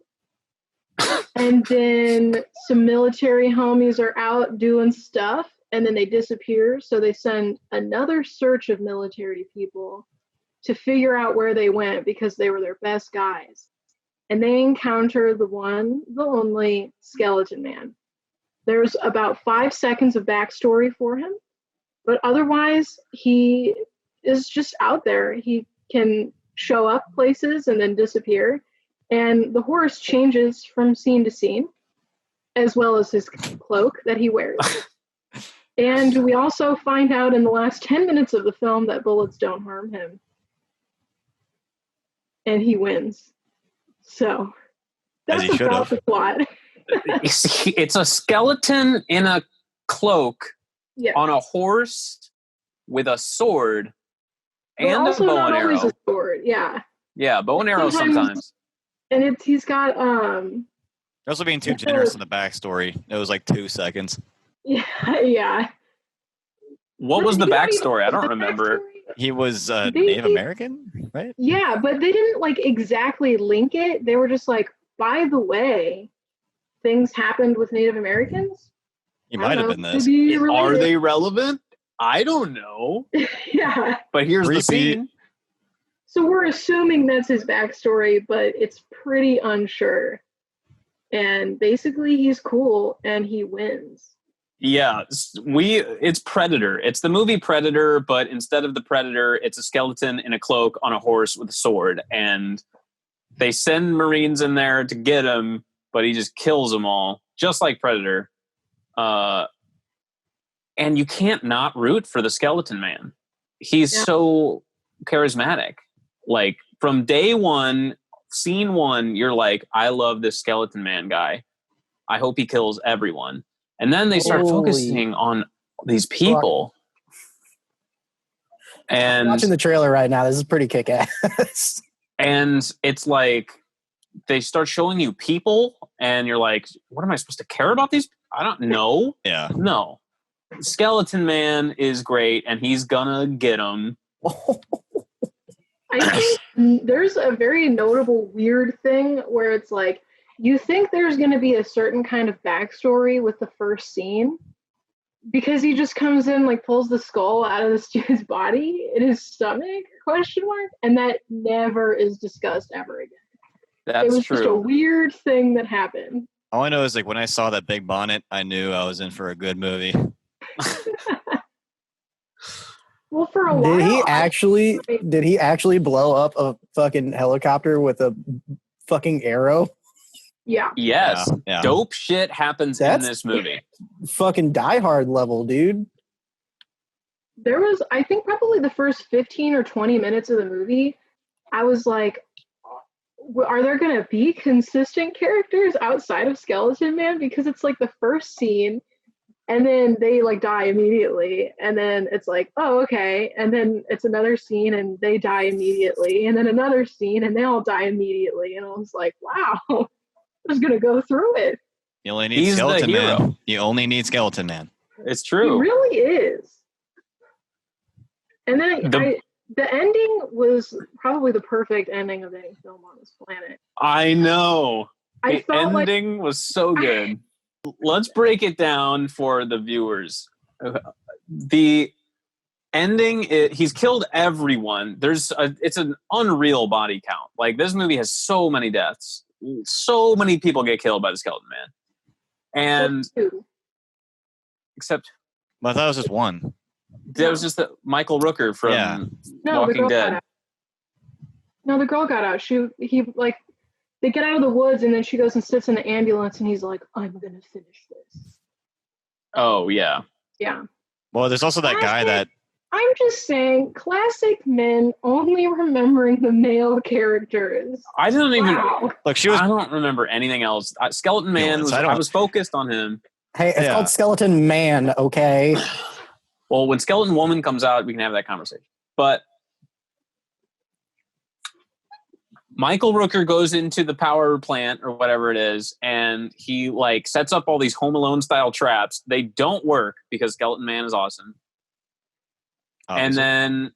And then some military homies are out doing stuff, and then they disappear, so they send another search of military people to figure out where they went because they were their best guys. And they encounter the one, the only Skeleton Man. There's about 5 seconds of backstory for him, but otherwise he is just out there. He can show up places and then disappear. And the horse changes from scene to scene, as well as his cloak that he wears. And we also find out in the last 10 minutes of the film that bullets don't harm him. And he wins. So that's about the plot. It's a skeleton in a cloak on a horse with a sword and a bow and arrow. A sword, yeah. Yeah, bow and arrow sometimes. And he's got Also being too generous in the backstory. It was 2 seconds. Yeah. What was the backstory? I don't remember. He was Native American, right? Yeah, but they didn't exactly link it. They were just by the way, things happened with Native Americans. He might have been this. Are they relevant? I don't know. Yeah. But here's the scene. So we're assuming that's his backstory, but it's pretty unsure. And basically he's cool and he wins. Yeah, it's Predator. It's the movie Predator, but instead of the Predator, it's a skeleton in a cloak on a horse with a sword. And they send Marines in there to get him, but he just kills them all, just like Predator. And you can't not root for the Skeleton Man. He's so charismatic. From day one, scene one, you're I love this Skeleton Man guy. I hope he kills everyone. And then they start focusing on these people. And I'm watching the trailer right now. This is pretty kick-ass. And it's they start showing you people, and you're what am I supposed to care about these? I don't know. Yeah. No. Skeleton Man is great, and he's gonna get him. I think there's a very notable weird thing where it's you think there's going to be a certain kind of backstory with the first scene because he just comes in, pulls the skull out of this dude's body in his stomach, ? And that never is discussed ever again. That's it was true. Just a weird thing that happened. All I know is when I saw that big bonnet, I knew I was in for a good movie. Well, for a while. Did he actually blow up a fucking helicopter with a fucking arrow? Yeah. Yes. Yeah. Dope shit happens in this movie. Fucking Die Hard level, dude. There was, I think, probably the first 15 or 20 minutes of the movie, I was are there going to be consistent characters outside of Skeleton Man? Because it's like the first scene, and then they like die immediately, and then it's like, oh, okay, and then it's another scene, and they die immediately, and then another scene, and they all die immediately, and I was like, wow, I'm just going to go through it. You only need Skeleton Man. You only need Skeleton Man. It's true. He really is. And then the ending was probably the perfect ending of any film on this planet. I know. The ending was so good. Let's break it down for the viewers. The ending, he's killed everyone. It's an unreal body count. Like, this movie has so many deaths. So many people get killed by the Skeleton Man. And except, well, I thought it was just one. That was just Michael Rooker from Walking Dead. No, the girl got out. They get out of the woods, and then she goes and sits in the ambulance, and he's like, I'm gonna finish this. Oh yeah. Yeah. Well, there's also that guy that. I'm just saying, classic men only remembering the male characters. I didn't even look. I don't remember anything else. Skeleton Man I was focused on him. Hey, it's called Skeleton Man, okay? Well, when Skeleton Woman comes out, we can have that conversation. But Michael Rooker goes into the power plant or whatever it is, and he like sets up all these Home Alone style traps. They don't work because Skeleton Man is awesome. And then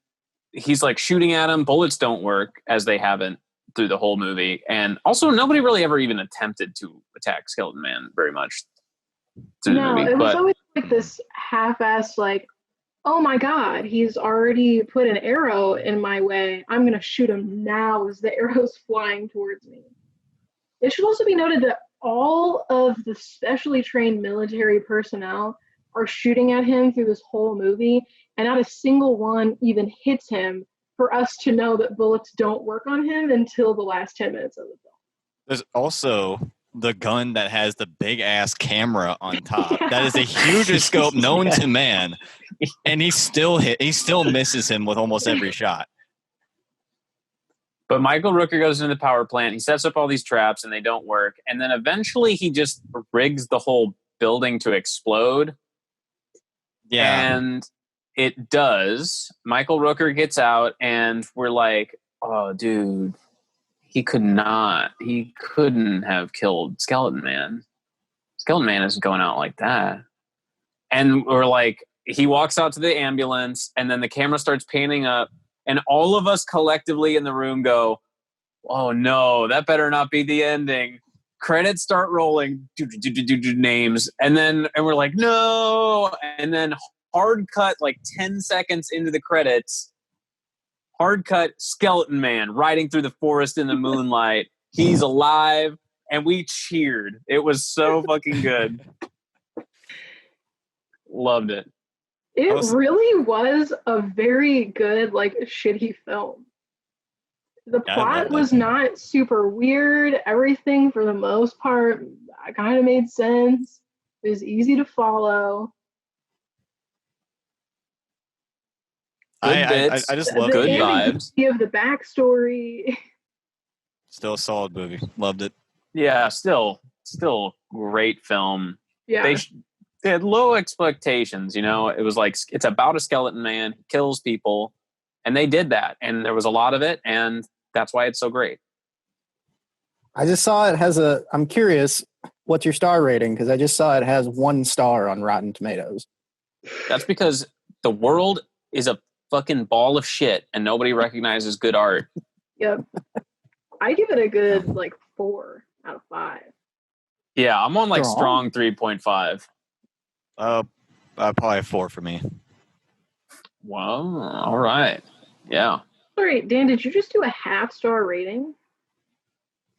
he's like shooting at him. Bullets don't work, as they haven't through the whole movie. And also, nobody really ever even attempted to attack Skeleton Man very much through the movie. It was always like this half-assed, like, oh my God, he's already put an arrow in my way. I'm going to shoot him now as the arrow's flying towards me. It should also be noted that all of the specially trained military personnel are shooting at him through this whole movie, and not a single one even hits him for us to know that bullets don't work on him until the last 10 minutes of the film. There's also the gun that has the big ass camera on top. That is a huge scope known to man, and he still misses him with almost every shot. But Michael Rooker goes into the power plant. He sets up all these traps, and they don't work. And then eventually, he just rigs the whole building to explode. Yeah, and it does. Michael Rooker gets out, and we're like, "Oh, dude." He couldn't have killed Skeleton Man. Skeleton Man isn't going out like that. And we're like, he walks out to the ambulance, and then the camera starts panning up, and all of us collectively in the room go, oh no, that better not be the ending. Credits start rolling, names, and we're like, no, and then hard cut like 10 seconds into the credits. Hard cut, Skeleton Man riding through the forest in the moonlight. He's alive, and we cheered. It was so fucking good. Loved it. It really was a very good, like, shitty film. The plot was not super weird. Everything, for the most part, kind of made sense. It was easy to follow. I just love good vibes. Of the backstory. Still a solid movie. Loved it. Yeah, still great film. Yeah. They had low expectations, you know. It was like, it's about a skeleton man, he kills people, and they did that, and there was a lot of it, and that's why it's so great. I just saw it has I'm curious, what's your star rating? Because I just saw it has 1 star on Rotten Tomatoes. That's because the world is a fucking ball of shit, and nobody recognizes good art. Yep. I give it a good, like, 4 out of 5. Yeah, I'm on, like, strong 3.5. Probably 4 for me. Well, all right. Yeah. Sorry, Dan, did you just do a half-star rating?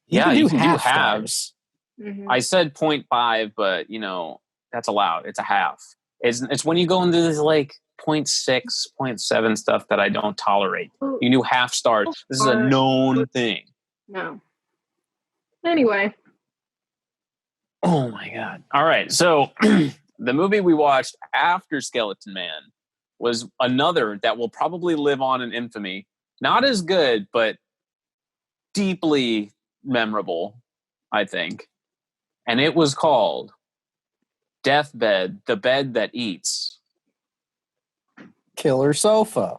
You can do halves. Mm-hmm. I said 0.5, but, you know, that's allowed. It's a half. It's when you go into this, like, 0.6, 0.7 stuff that I don't tolerate. You can do half stars. This is a known thing. No. Anyway. Oh, my God. All right. So the movie we watched after Skeleton Man was another that will probably live on in infamy. Not as good, but deeply, memorable, I think. And it was called Deathbed, the Bed That Eats. Killer Sofa.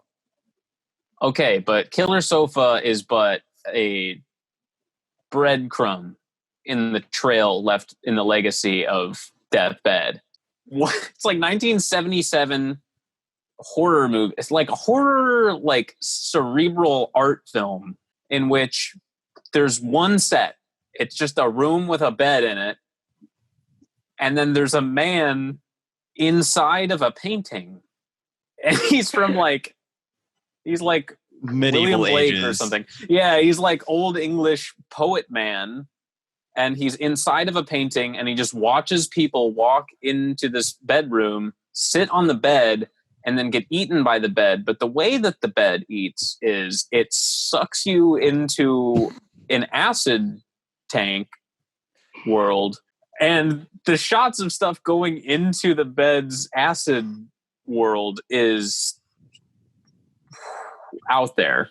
Okay, but Killer Sofa is but a breadcrumb in the trail left in the legacy of Deathbed. What? It's like 1977 horror movie. It's like a horror, like cerebral art film in which there's one set. It's just a room with a bed in it. And then there's a man inside of a painting. And he's from like Medieval William Blake ages or something. Yeah, he's like old English poet man. And he's inside of a painting and he just watches people walk into this bedroom, sit on the bed, and then get eaten by the bed. But the way that the bed eats is it sucks you into an acid tank world. And the shots of stuff going into the bed's acid world is out there.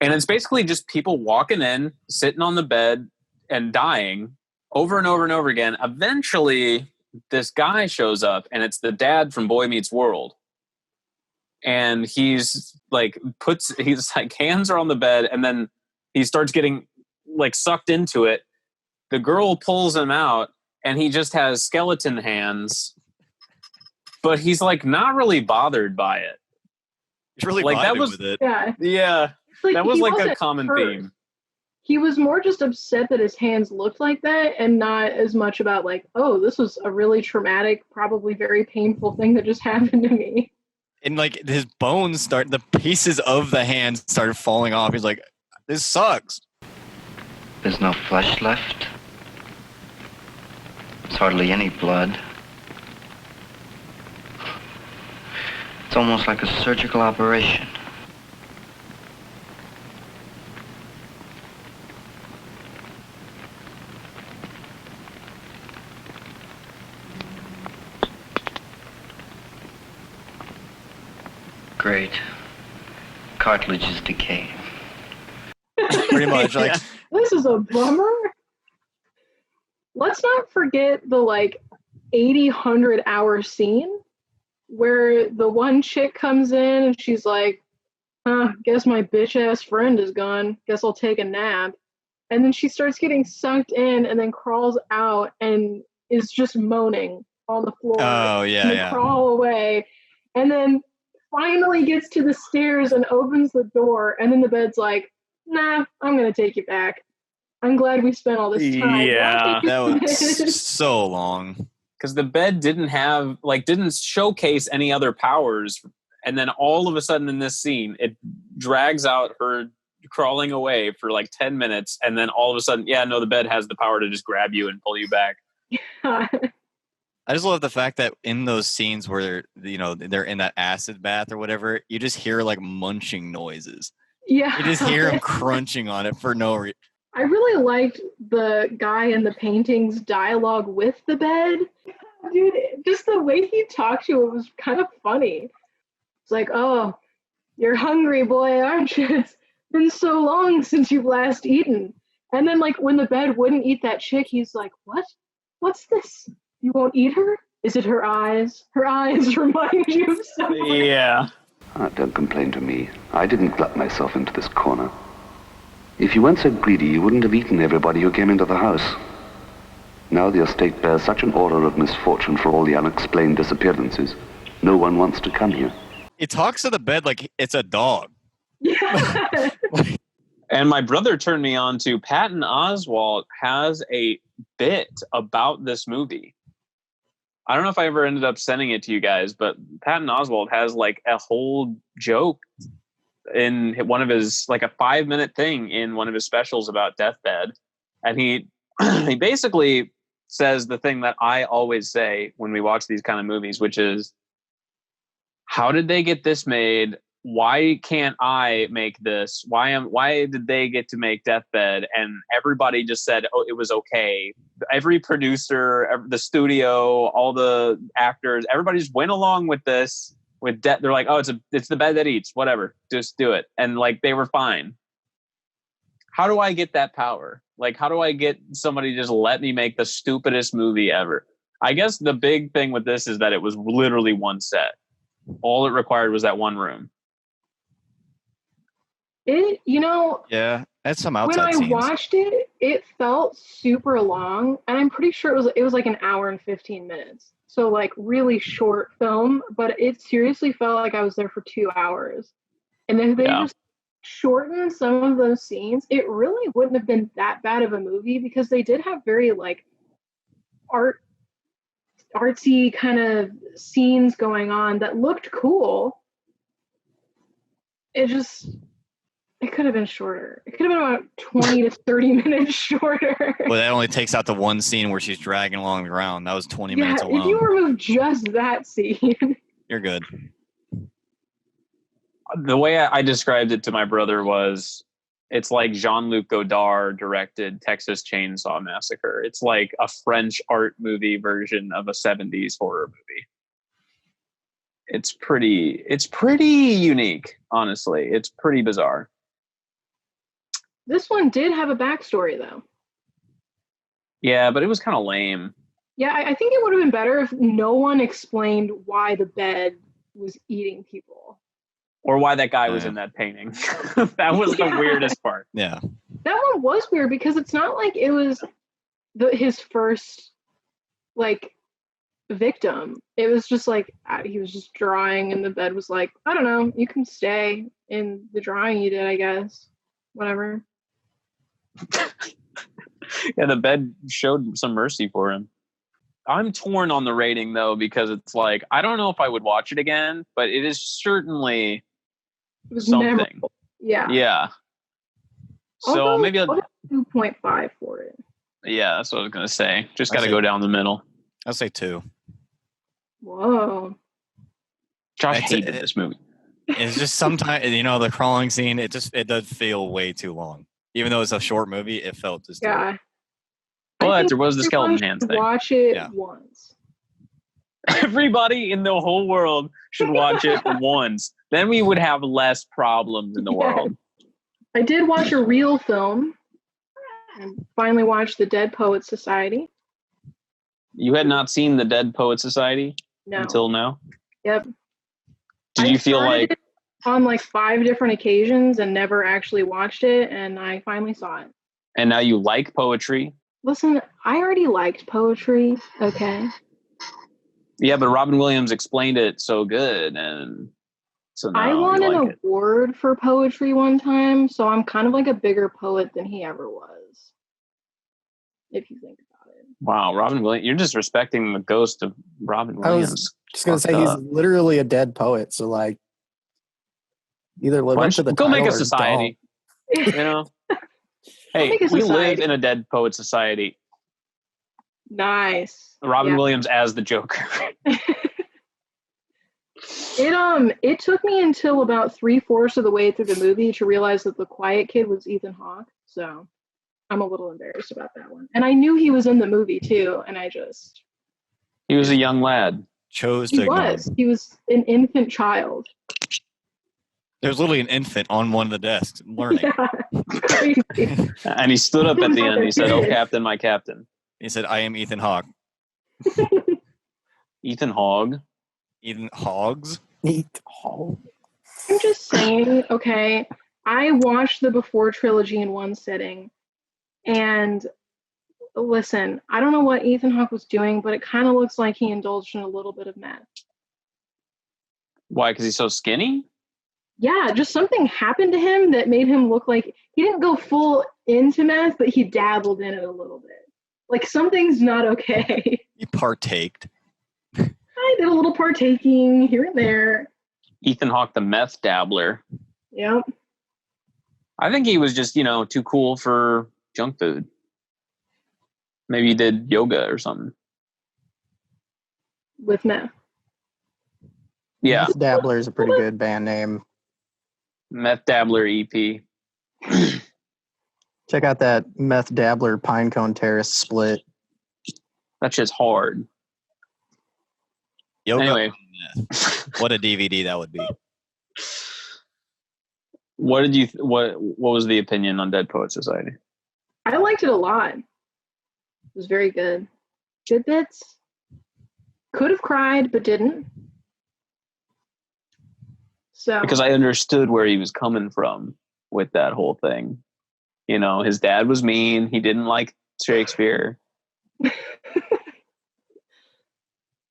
And it's basically just people walking in, sitting on the bed, and dying over and over and over again. Eventually, this guy shows up, and it's the dad from Boy Meets World. And he's like, hands are on the bed, and then he starts getting like sucked into it. The girl pulls him out, and he just has skeleton hands. But he's like not really bothered by it. He's really like that vibing was with it. Yeah. Like, that was he like a wasn't common hurt. theme. He was more just upset that his hands looked like that and not as much about like, oh, this was a really traumatic, probably very painful thing that just happened to me. And like his bones the pieces of the hands started falling off. He's like, this sucks. There's no flesh left. There's hardly any blood. It's almost like a surgical operation. Great. Cartilage is decaying. Pretty much. Like, This is a bummer. Let's not forget the like 100 hour scene where the one chick comes in and she's like, guess my bitch ass friend is gone. Guess I'll take a nap. And then she starts getting sucked in and then crawls out and is just moaning on the floor. Oh, yeah, and crawl away. And then finally gets to the stairs and opens the door. And then the bed's like, nah, I'm going to take you back. I'm glad we spent all this time. Yeah, that was so long. Because the bed didn't showcase any other powers. And then all of a sudden in this scene, it drags out her crawling away for like 10 minutes. And then all of a sudden, the bed has the power to just grab you and pull you back. I just love the fact that in those scenes where, they're in that acid bath or whatever, you just hear like munching noises. Yeah. You just hear him crunching on it for no reason. I really liked the guy in the painting's dialogue with the bed. Dude, just the way he talked to it was kind of funny. It's like, oh, you're hungry, boy, aren't you? It's been so long since you've last eaten. And then, like, when the bed wouldn't eat that chick, he's like, what? What's this? You won't eat her? Is it her eyes? Her eyes remind you of someone. Yeah. Don't complain to me. I didn't glut myself into this corner. If you weren't so greedy, you wouldn't have eaten everybody who came into the house. Now the estate bears such an aura of misfortune for all the unexplained disappearances. No one wants to come here. It talks to the bed like it's a dog. Yeah. And my brother turned me on to Patton Oswalt has a bit about this movie. I don't know if I ever ended up sending it to you guys, but Patton Oswalt has like a whole joke in one of his, like a 5-minute thing in one of his specials about Deathbed. And he basically says the thing that I always say when we watch these kind of movies, which is, how did they get this made? Why can't I make this? Why did they get to make Deathbed? And everybody just said, oh, it was okay. Every producer, the studio, all the actors, everybody just went along with this. They're like, oh, it's the bed that eats, whatever, just do it. And like, they were fine. How do I get that power? Like, how do I get somebody to just let me make the stupidest movie ever? I guess the big thing with this is that it was literally one set. All it required was that one room. Yeah, that's some outside when I scenes. watched it, it felt super long, and I'm pretty sure it was like an hour and 15 minutes. So like really short film, but it seriously felt like I was there for 2 hours. And if they just shortened some of those scenes, it really wouldn't have been that bad of a movie because they did have very like artsy kind of scenes going on that looked cool. It could have been shorter. It could have been about 20 to 30 minutes shorter. Well, that only takes out the one scene where she's dragging along the ground. That was 20 minutes alone. If you remove just that scene, you're good. The way I described it to my brother was, it's like Jean-Luc Godard directed Texas Chainsaw Massacre. It's like a French art movie version of a 70s horror movie. It's pretty unique, honestly. It's pretty bizarre. This one did have a backstory, though. Yeah, but it was kind of lame. Yeah, I think it would have been better if no one explained why the bed was eating people. Or why that guy was in that painting. That was the weirdest part. Yeah. That one was weird because it's not like it was his first, like, victim. It was just like, he was just drawing and the bed was like, I don't know, you can stay in the drawing you did, I guess. Whatever. Yeah, the bed showed some mercy for him. I'm torn on the rating, though, because it's like, I don't know if I would watch it again, but it is certainly something. Memorable. Yeah. Yeah. So maybe I'll do 2.5 for it. Yeah, that's what I was going to say. Just got to go down the middle. I'll say 2. Whoa. Josh hated this movie. It's just sometimes, the crawling scene, it does feel way too long. Even though it's a short movie, it felt just But there was the skeleton hands thing. Watch it once. Everybody in the whole world should watch it once. Then we would have less problems in the world. I did watch a real film and finally watched The Dead Poets Society. You had not seen The Dead Poets Society until now? Yep. Did you feel like on like 5 different occasions and never actually watched it, and I finally saw it. And now you like poetry? Listen, I already liked poetry, okay? Yeah, but Robin Williams explained it so good, and so now I won you an like it. award for poetry one time, so I'm kind of like a bigger poet than he ever was. If you think about it. Wow, Robin Williams, you're just respecting the ghost of Robin Williams. I was just going to say he's literally a dead poet, so like either live up to the go title make a or society. Hey, we live in a Dead Poet Society. Nice. Robin Williams as the Joker. It took me until about 3/4 of the way through the movie to realize that the quiet kid was Ethan Hawke. So I'm a little embarrassed about that one. And I knew he was in the movie too, and he was a young lad. Chose to ignore him. He was an infant child. There was literally an infant on one of the desks learning. Yeah. And he stood up at the end. He said, "Oh, Captain, my Captain." He said, "I am Ethan Hawke." Ethan Hogg. Ethan Hoggs? I'm just saying, okay, I watched the Before trilogy in one sitting, and listen, I don't know what Ethan Hawke was doing, but it kind of looks like he indulged in a little bit of meth. Why? Because he's so skinny? Yeah, just something happened to him that made him look like he didn't go full into meth, but he dabbled in it a little bit. Like something's not okay. He partaked. I did a little partaking here and there. Ethan Hawke, the meth dabbler. Yep. I think he was just, too cool for junk food. Maybe he did yoga or something. With meth. Yeah. Meth Dabbler is a pretty good band name. Meth Dabbler EP. Check out that Meth Dabbler Pinecone Terrace split. That shit's hard. Yoga. Anyway. What a DVD that would be. What did you? What was the opinion on Dead Poet Society? I liked it a lot. It was very good. Good bits. Could have cried, but didn't. So Because I understood where he was coming from with that whole thing. You know, his dad was mean. He didn't like Shakespeare.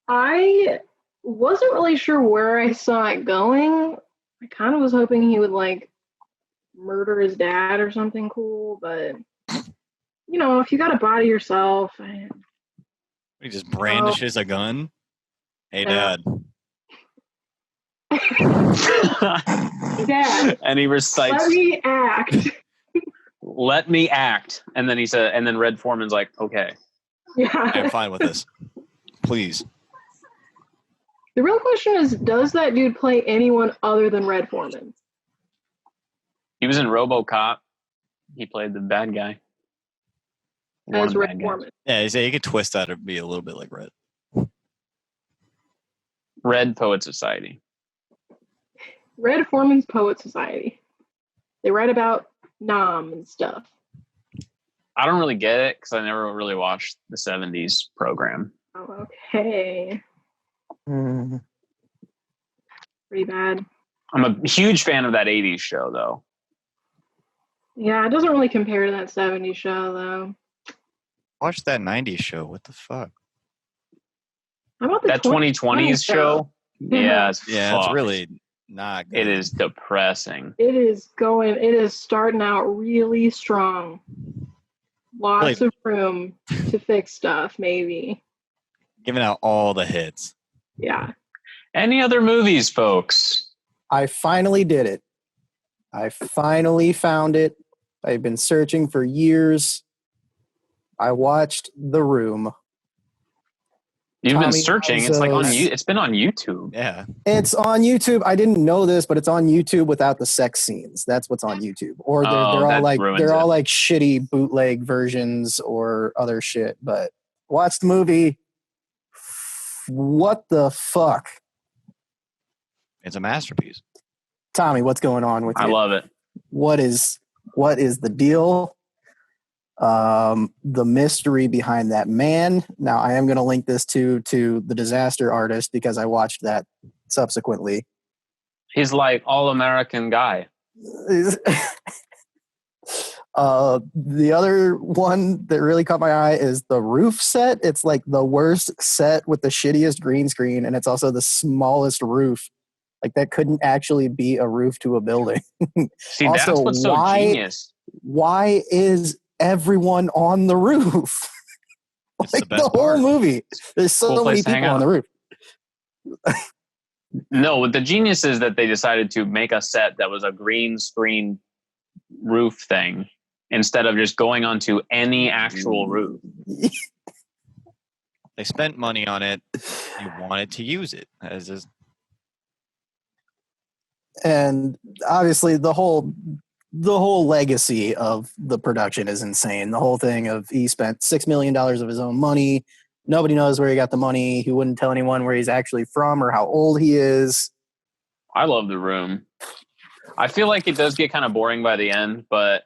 I wasn't really sure where I saw it going. I kind of was hoping he would like murder his dad or something cool, but you know, if you got to body yourself, He just brandishes a gun. Hey, Dad. Dad, And he recites, let me act. "Let me act." And then he said, and then Red Foreman's like, "Okay." Yeah. I'm fine with this. Please. The real question is, does that dude play anyone other than Red Foreman? He was in RoboCop. He played the bad guy. As Red Foreman. Yeah, you could twist that to be a little bit like Red. Red Poet Society. Red Foreman's Poet Society. They write about Nam and stuff. I don't really get it because I never really watched the 70s program. Oh, okay. Pretty bad. I'm a huge fan of that 80s show, though. Yeah, it doesn't really compare to that 70s show, though. Watch that 90s show. What the fuck? How about the That 2020s show? Yeah, it's fucked. really not good. It is depressing. It is starting out really strong. Lots of room to fix stuff, maybe. Giving out all the hits. Yeah. Any other movies, folks? I finally did it. I finally found it. I've been searching for years. I watched The Room. You've been searching. It's like it's been on YouTube. Yeah. It's on YouTube. I didn't know this, but it's on YouTube without the sex scenes. That's what's on YouTube. Or they're all like shitty bootleg versions or other shit. But watch the movie. What the fuck? It's a masterpiece. Tommy, what's going on with you? I love it. What is the deal? The mystery behind that man. Now, I am going to link this to The Disaster Artist because I watched that subsequently. He's like all-American guy. The other one that really caught my eye is the roof set. It's like the worst set with the shittiest green screen, and it's also the smallest roof. Like that couldn't actually be a roof to a building. See, also, that's what's so genius. Why is everyone on the roof? Like the whole movie. There's so many people on the roof. No, what the genius is that they decided to make a set that was a green screen roof thing instead of just going onto any actual roof. They spent money on it. You wanted to use it. And obviously the whole legacy of the production is insane. The whole thing of he spent $6 million of his own money. Nobody knows where he got the money. He wouldn't tell anyone where he's actually from or how old he is. I love The Room. I feel like it does get kind of boring by the end, but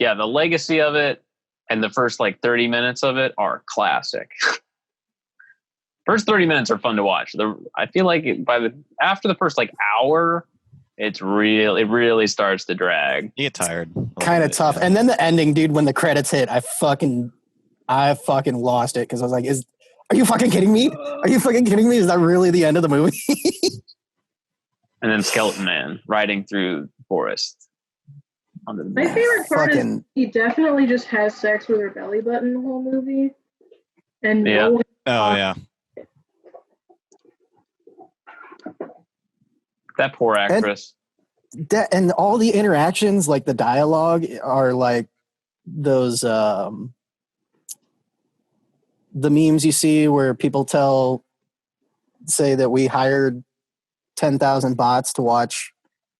yeah, the legacy of it and the first like 30 minutes of it are classic. First 30 minutes are fun to watch. I feel like after the first like hour, it really starts to drag. You get tired. Kind of tough. Yeah. And then the ending, dude, when the credits hit, I fucking lost it because I was like, are you fucking kidding me? Are you fucking kidding me? Is that really the end of the movie? And then Skeleton Man riding through the forest. My favorite part is he definitely just has sex with her belly button the whole movie. And no one yeah. That poor actress. And all the interactions, like the dialogue, are like those the memes you see where people say that we hired 10,000 bots to watch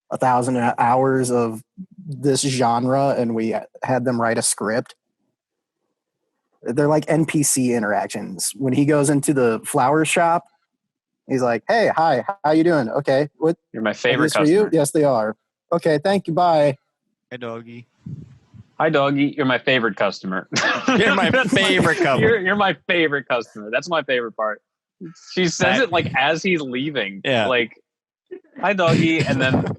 1,000 hours of this genre and we had them write a script. They're like NPC interactions. When he goes into the flower shop, he's like, "Hey, hi, how you doing? Okay, what? You're my favorite customer." For you? Yes, they are. Okay, thank you. Bye. Hey, doggy. Hi, doggy. You're my favorite customer. You're my favorite customer. You're my favorite customer. That's my favorite part. She says it like as he's leaving. Yeah. Like, hi, doggy. And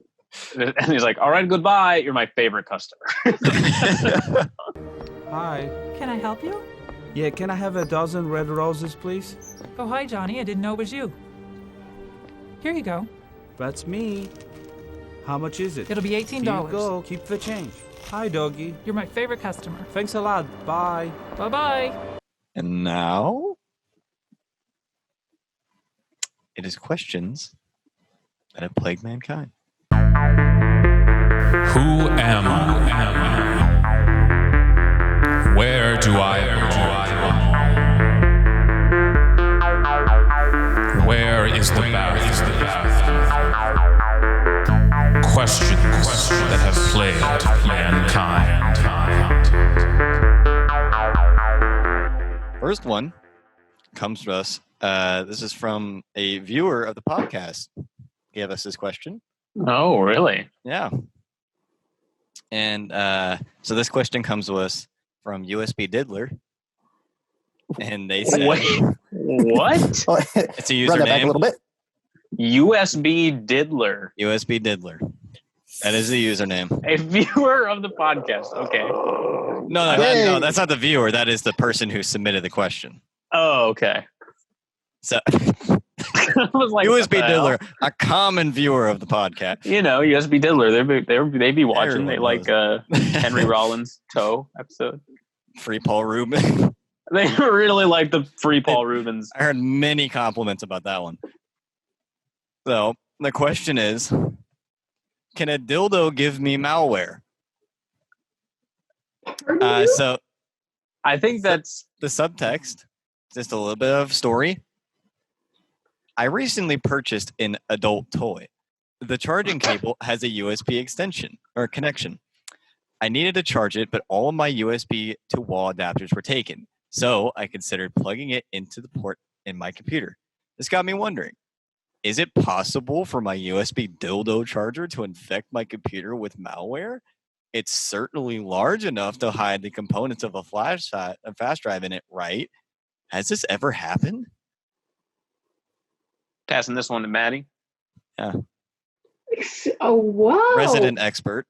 he's like, all right, goodbye. You're my favorite customer. Hi. Can I help you? Yeah, can I have a dozen red roses, please? Oh, hi, Johnny. I didn't know it was you. Here you go. That's me. How much is it? It'll be $18. Here you go. Keep the change. Hi, doggy. You're my favorite customer. Thanks a lot. Bye. Bye-bye. And now it is questions that have plagued mankind. Who am I? Where do I belong? Where is the path? Questions that have plagued mankind. First one comes to us. This is from a viewer of the podcast. Gave us this question. Oh, really? Yeah. And so this question comes to us from USB Diddler. And they say... What? It's a Run that back a username. little bit. USB Diddler. USB Diddler. That is the username. A viewer of the podcast. Okay. No, that's not the viewer. That is the person who submitted the question. Oh, okay. So I was like, USB Diddler, a common viewer of the podcast. You know, USB Diddler. They be watching. They like Henry Rollins' Toe episode. Free Paul Rubin. They really like the Free Paul Rubens. I heard many compliments about that one. So the question is, can a dildo give me malware? So I think that's the subtext. Just a little bit of story. I recently purchased an adult toy. The charging cable has a USB extension or connection. I needed to charge it, but all of my USB to wall adapters were taken. So I considered plugging it into the port in my computer. This got me wondering, is it possible for my USB dildo charger to infect my computer with malware? It's certainly large enough to hide the components of a flash drive in it, right? Has this ever happened? passing this one to Maddie. Yeah. Oh, wow. Resident expert.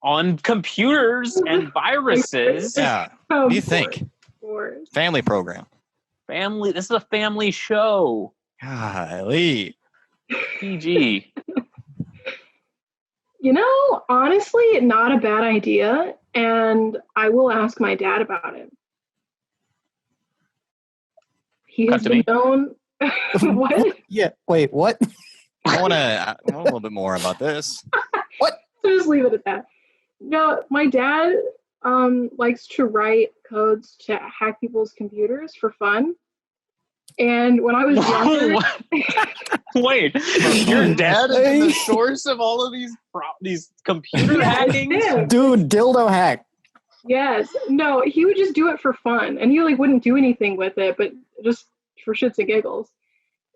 On computers and viruses. Yeah. What do you think? Family program. Family. This is a family show. Golly. PG. You know, honestly, not a bad idea. And I will ask my dad about it. He has been known. What? Yeah. Wait, what? I want a little bit more about this. What? So just leave it at that. No, my dad likes to write codes to hack people's computers for fun. And when I was younger, wait, your dad is the source of all of these computer hacking? Dude, dildo hack. Yes. No, he would just do it for fun, and he wouldn't do anything with it, but just for shits and giggles.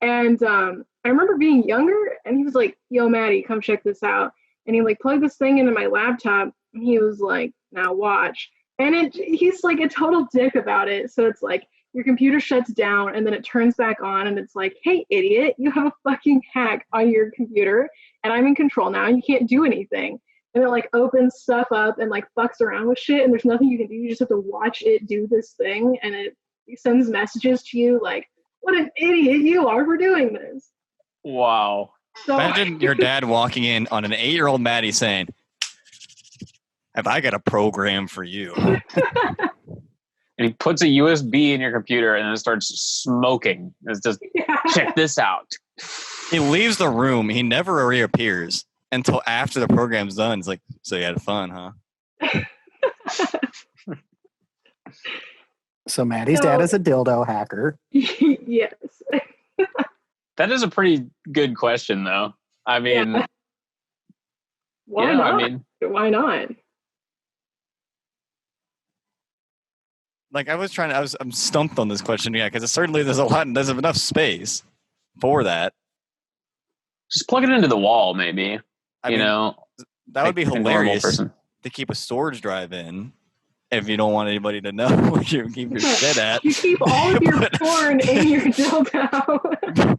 And I remember being younger, and he was like, "Yo, Maddie, come check this out." And he plugged this thing into my laptop, and he was like, "Now watch." And he's like a total dick about it. So it's like your computer shuts down, and then it turns back on, and it's like, "Hey, idiot, you have a fucking hack on your computer, and I'm in control now, and you can't do anything." And it opens stuff up and fucks around with shit, and there's nothing you can do. You just have to watch it do this thing, and it sends messages to you like, "What an idiot you are for doing this." Wow. So, imagine your dad walking in on an 8-year-old Maddie saying, "Have I got a program for you?" And he puts a USB in your computer and then it starts smoking. It's just, check this out. He leaves the room. He never reappears until after the program's done. It's like, "So you had fun, huh?" So Maddie's dad is a dildo hacker. Yes. That is a pretty good question, though. I mean, Why not? Why not? I'm stumped on this question, yeah, because certainly there's enough space for that. Just plug it into the wall, maybe. I mean, know, that would be like a normal hilarious person. to keep a storage drive in if you don't want anybody to know where you keep your shit at. You keep all of your porn in your dildo.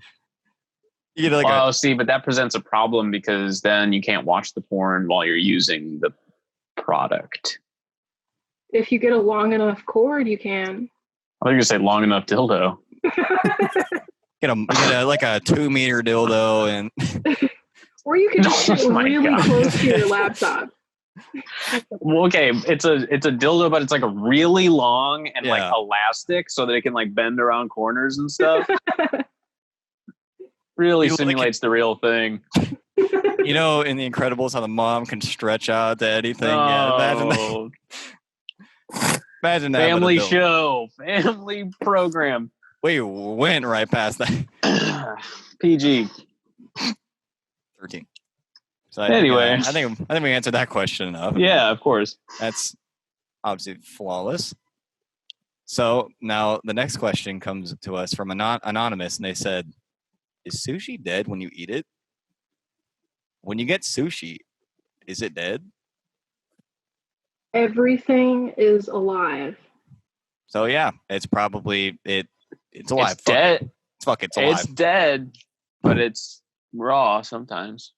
You know, like well, see, but that presents a problem because then you can't watch the porn while you're using the product. If you get a long enough cord, you can. I was going to say long enough dildo. Get a like a 2-meter dildo and or you can just sit Oh my really God. close to your laptop. Well, okay, it's a dildo, but it's like a really long and like elastic so that it can like bend around corners and stuff. Really simulates the real thing. you know, in The Incredibles, how the mom can stretch out to anything. Yeah, imagine that. Imagine that. Family show, family program. We went right past that. PG 13. So anyway, I think we answered that question enough. Yeah, of course. That's obviously flawless. So now the next question comes to us from anonymous, and they said, "Is sushi dead when you eat it? When you get sushi, is it dead?" Everything is alive. So yeah, it's probably it's alive. It's dead. It's alive. It's dead, but it's raw sometimes.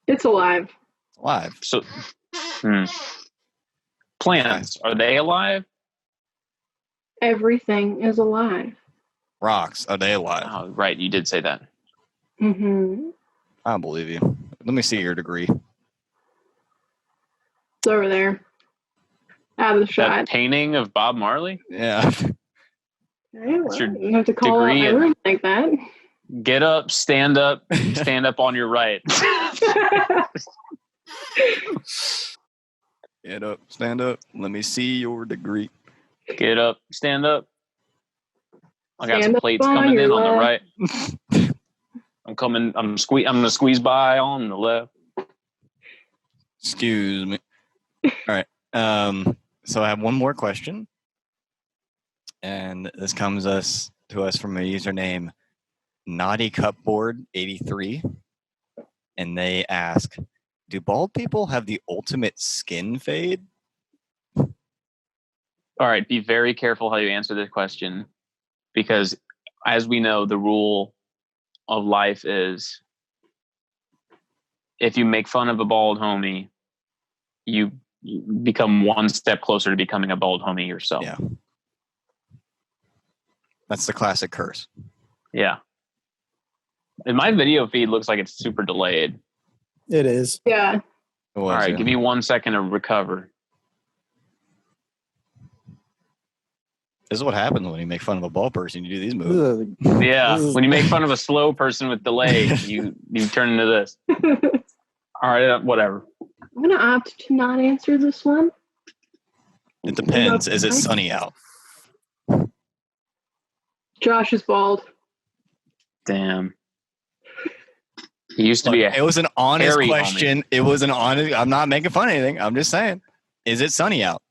It's alive. Alive. So, plants, are they alive? Everything is alive. Rocks, are they alive? Oh, right, you did say that. Mm-hmm. I don't believe you. Let me see your degree. It's over there. Out of the shot. That painting of Bob Marley? Yeah. Okay, well, your you have to call out degree my in- room like that. Get up, stand up on your right. Get up, stand up. Let me see your degree. Get up, stand up. I got Stand some up plates on coming in your on the right. left. I'm gonna squeeze by on the left. Excuse me. All right. So I have one more question. And this comes to us from a username Naughty Cupboard 83. And they ask, do bald people have the ultimate skin fade? All right, be very careful how you answer this question, because as we know, the rule of life is if you make fun of a bald homie, you become one step closer to becoming a bald homie yourself. Yeah. That's the classic curse. Yeah. And my video feed looks like it's super delayed. It is. Yeah. All right, give me 1 second to recover. This is what happens when you make fun of a bald person. You do these moves. Yeah, when you make fun of a slow person with delay, you turn into this. All right, whatever. I'm going to opt to not answer this one. It depends. Is it sunny out? Josh is bald. Damn. He used to be It was an honest hairy question. homie. It was an honest. I'm not making fun of anything. I'm just saying. Is it sunny out?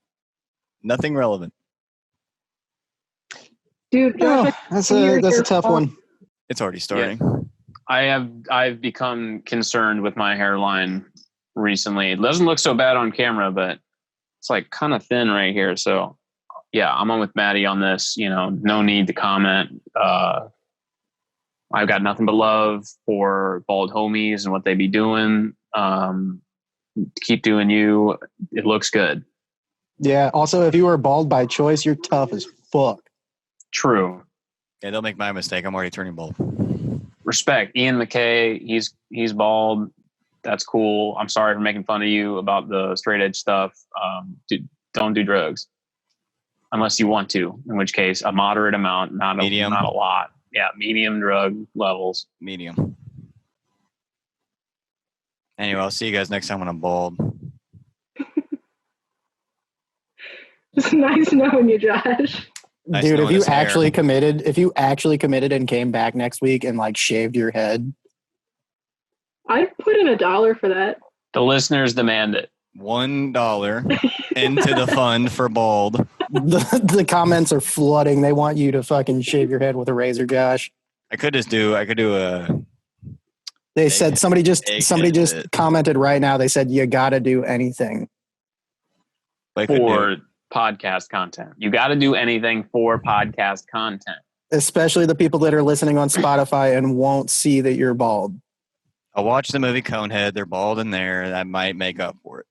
Nothing relevant. Dude, Josh, That's a tough one. It's already starting. I've become concerned with my hairline recently. It doesn't look so bad on camera, but it's like kind of thin right here. So yeah, I'm on with Maddie on this. No need to comment. I've got nothing but love for bald homies and what they be doing. Keep doing you. It looks good. Yeah. Also, if you were bald by choice, you're tough as fuck. True. Yeah, don't make my mistake. I'm already turning bald. Respect. Ian McKay, he's bald. That's cool. I'm sorry for making fun of you about the straight edge stuff. Don't do drugs unless you want to, in which case a moderate amount, not a lot. Yeah, medium drug levels. Medium. Anyway, I'll see you guys next time when I'm bald. it's nice knowing you, Josh. Nice Dude, knowing if you his hair. actually committed and came back next week and like shaved your head, I'd put in $1 for that. The listeners demand it. $1 into the fund for bald. the comments are flooding. They want you to fucking shave your head with a razor, Josh. I could do They said somebody just it. commented right now. They said you got to do anything. For podcast content. You got to do anything for podcast content. Especially the people that are listening on Spotify and won't see that you're bald. I watched the movie Conehead. They're bald in there. That might make up for it.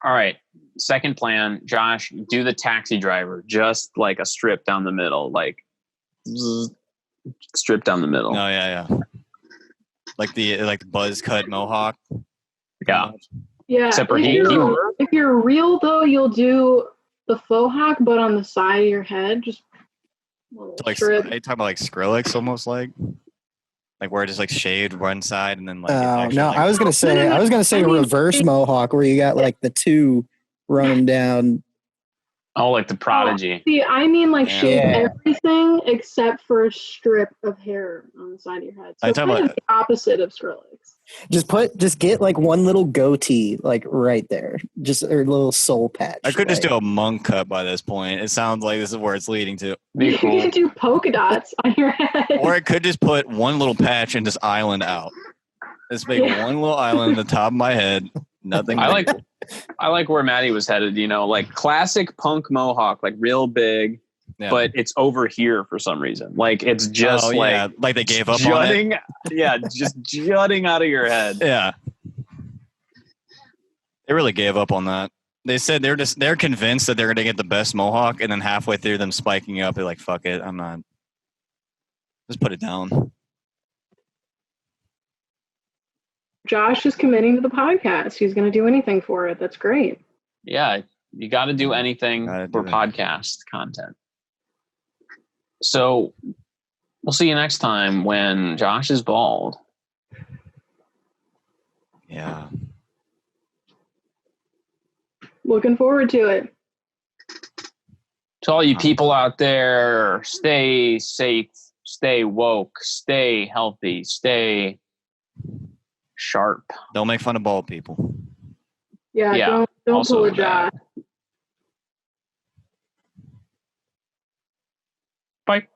All right. Second plan, Josh, do the taxi driver. Just like a strip down the middle. Like, strip down the middle. Oh, yeah. Like the buzz cut mohawk. Yeah. Yeah. Except for if you're real, though, you'll do the faux hawk, but on the side of your head. Just like, are you talking about like Skrillex almost like where it just like shaved one side and then like no, I was gonna say reverse mohawk where you got like the two running down. Oh, like the Prodigy. See, I mean like shave everything except for a strip of hair on the side of your head. So it's kind of the opposite of Skrillex. Just get like one little goatee like right there. Just a little soul patch. I could just do a monk cut by this point. It sounds like this is where it's leading to. You can do polka dots on your head. Or I could just put one little patch and just island out. Just make one little island on the top of my head. Nothing. I like where Maddie was headed, like classic punk mohawk, like real big, but it's over here for some reason. Like it's just like they gave up jutting, on it. Yeah, just jutting out of your head. Yeah. They really gave up on that. They said they're convinced that they're going to get the best mohawk, and then halfway through them spiking up, they're like, fuck it, I'm not. Just put it down. Josh is committing to the podcast. He's going to do anything for it. That's great. Yeah, you got to do anything for podcast content. So we'll see you next time when Josh is bald. Yeah. Looking forward to it. To all you people out there, stay safe, stay woke, stay healthy, stay sharp. Don't make fun of bald people. Yeah. Don't pull a Josh. Bye.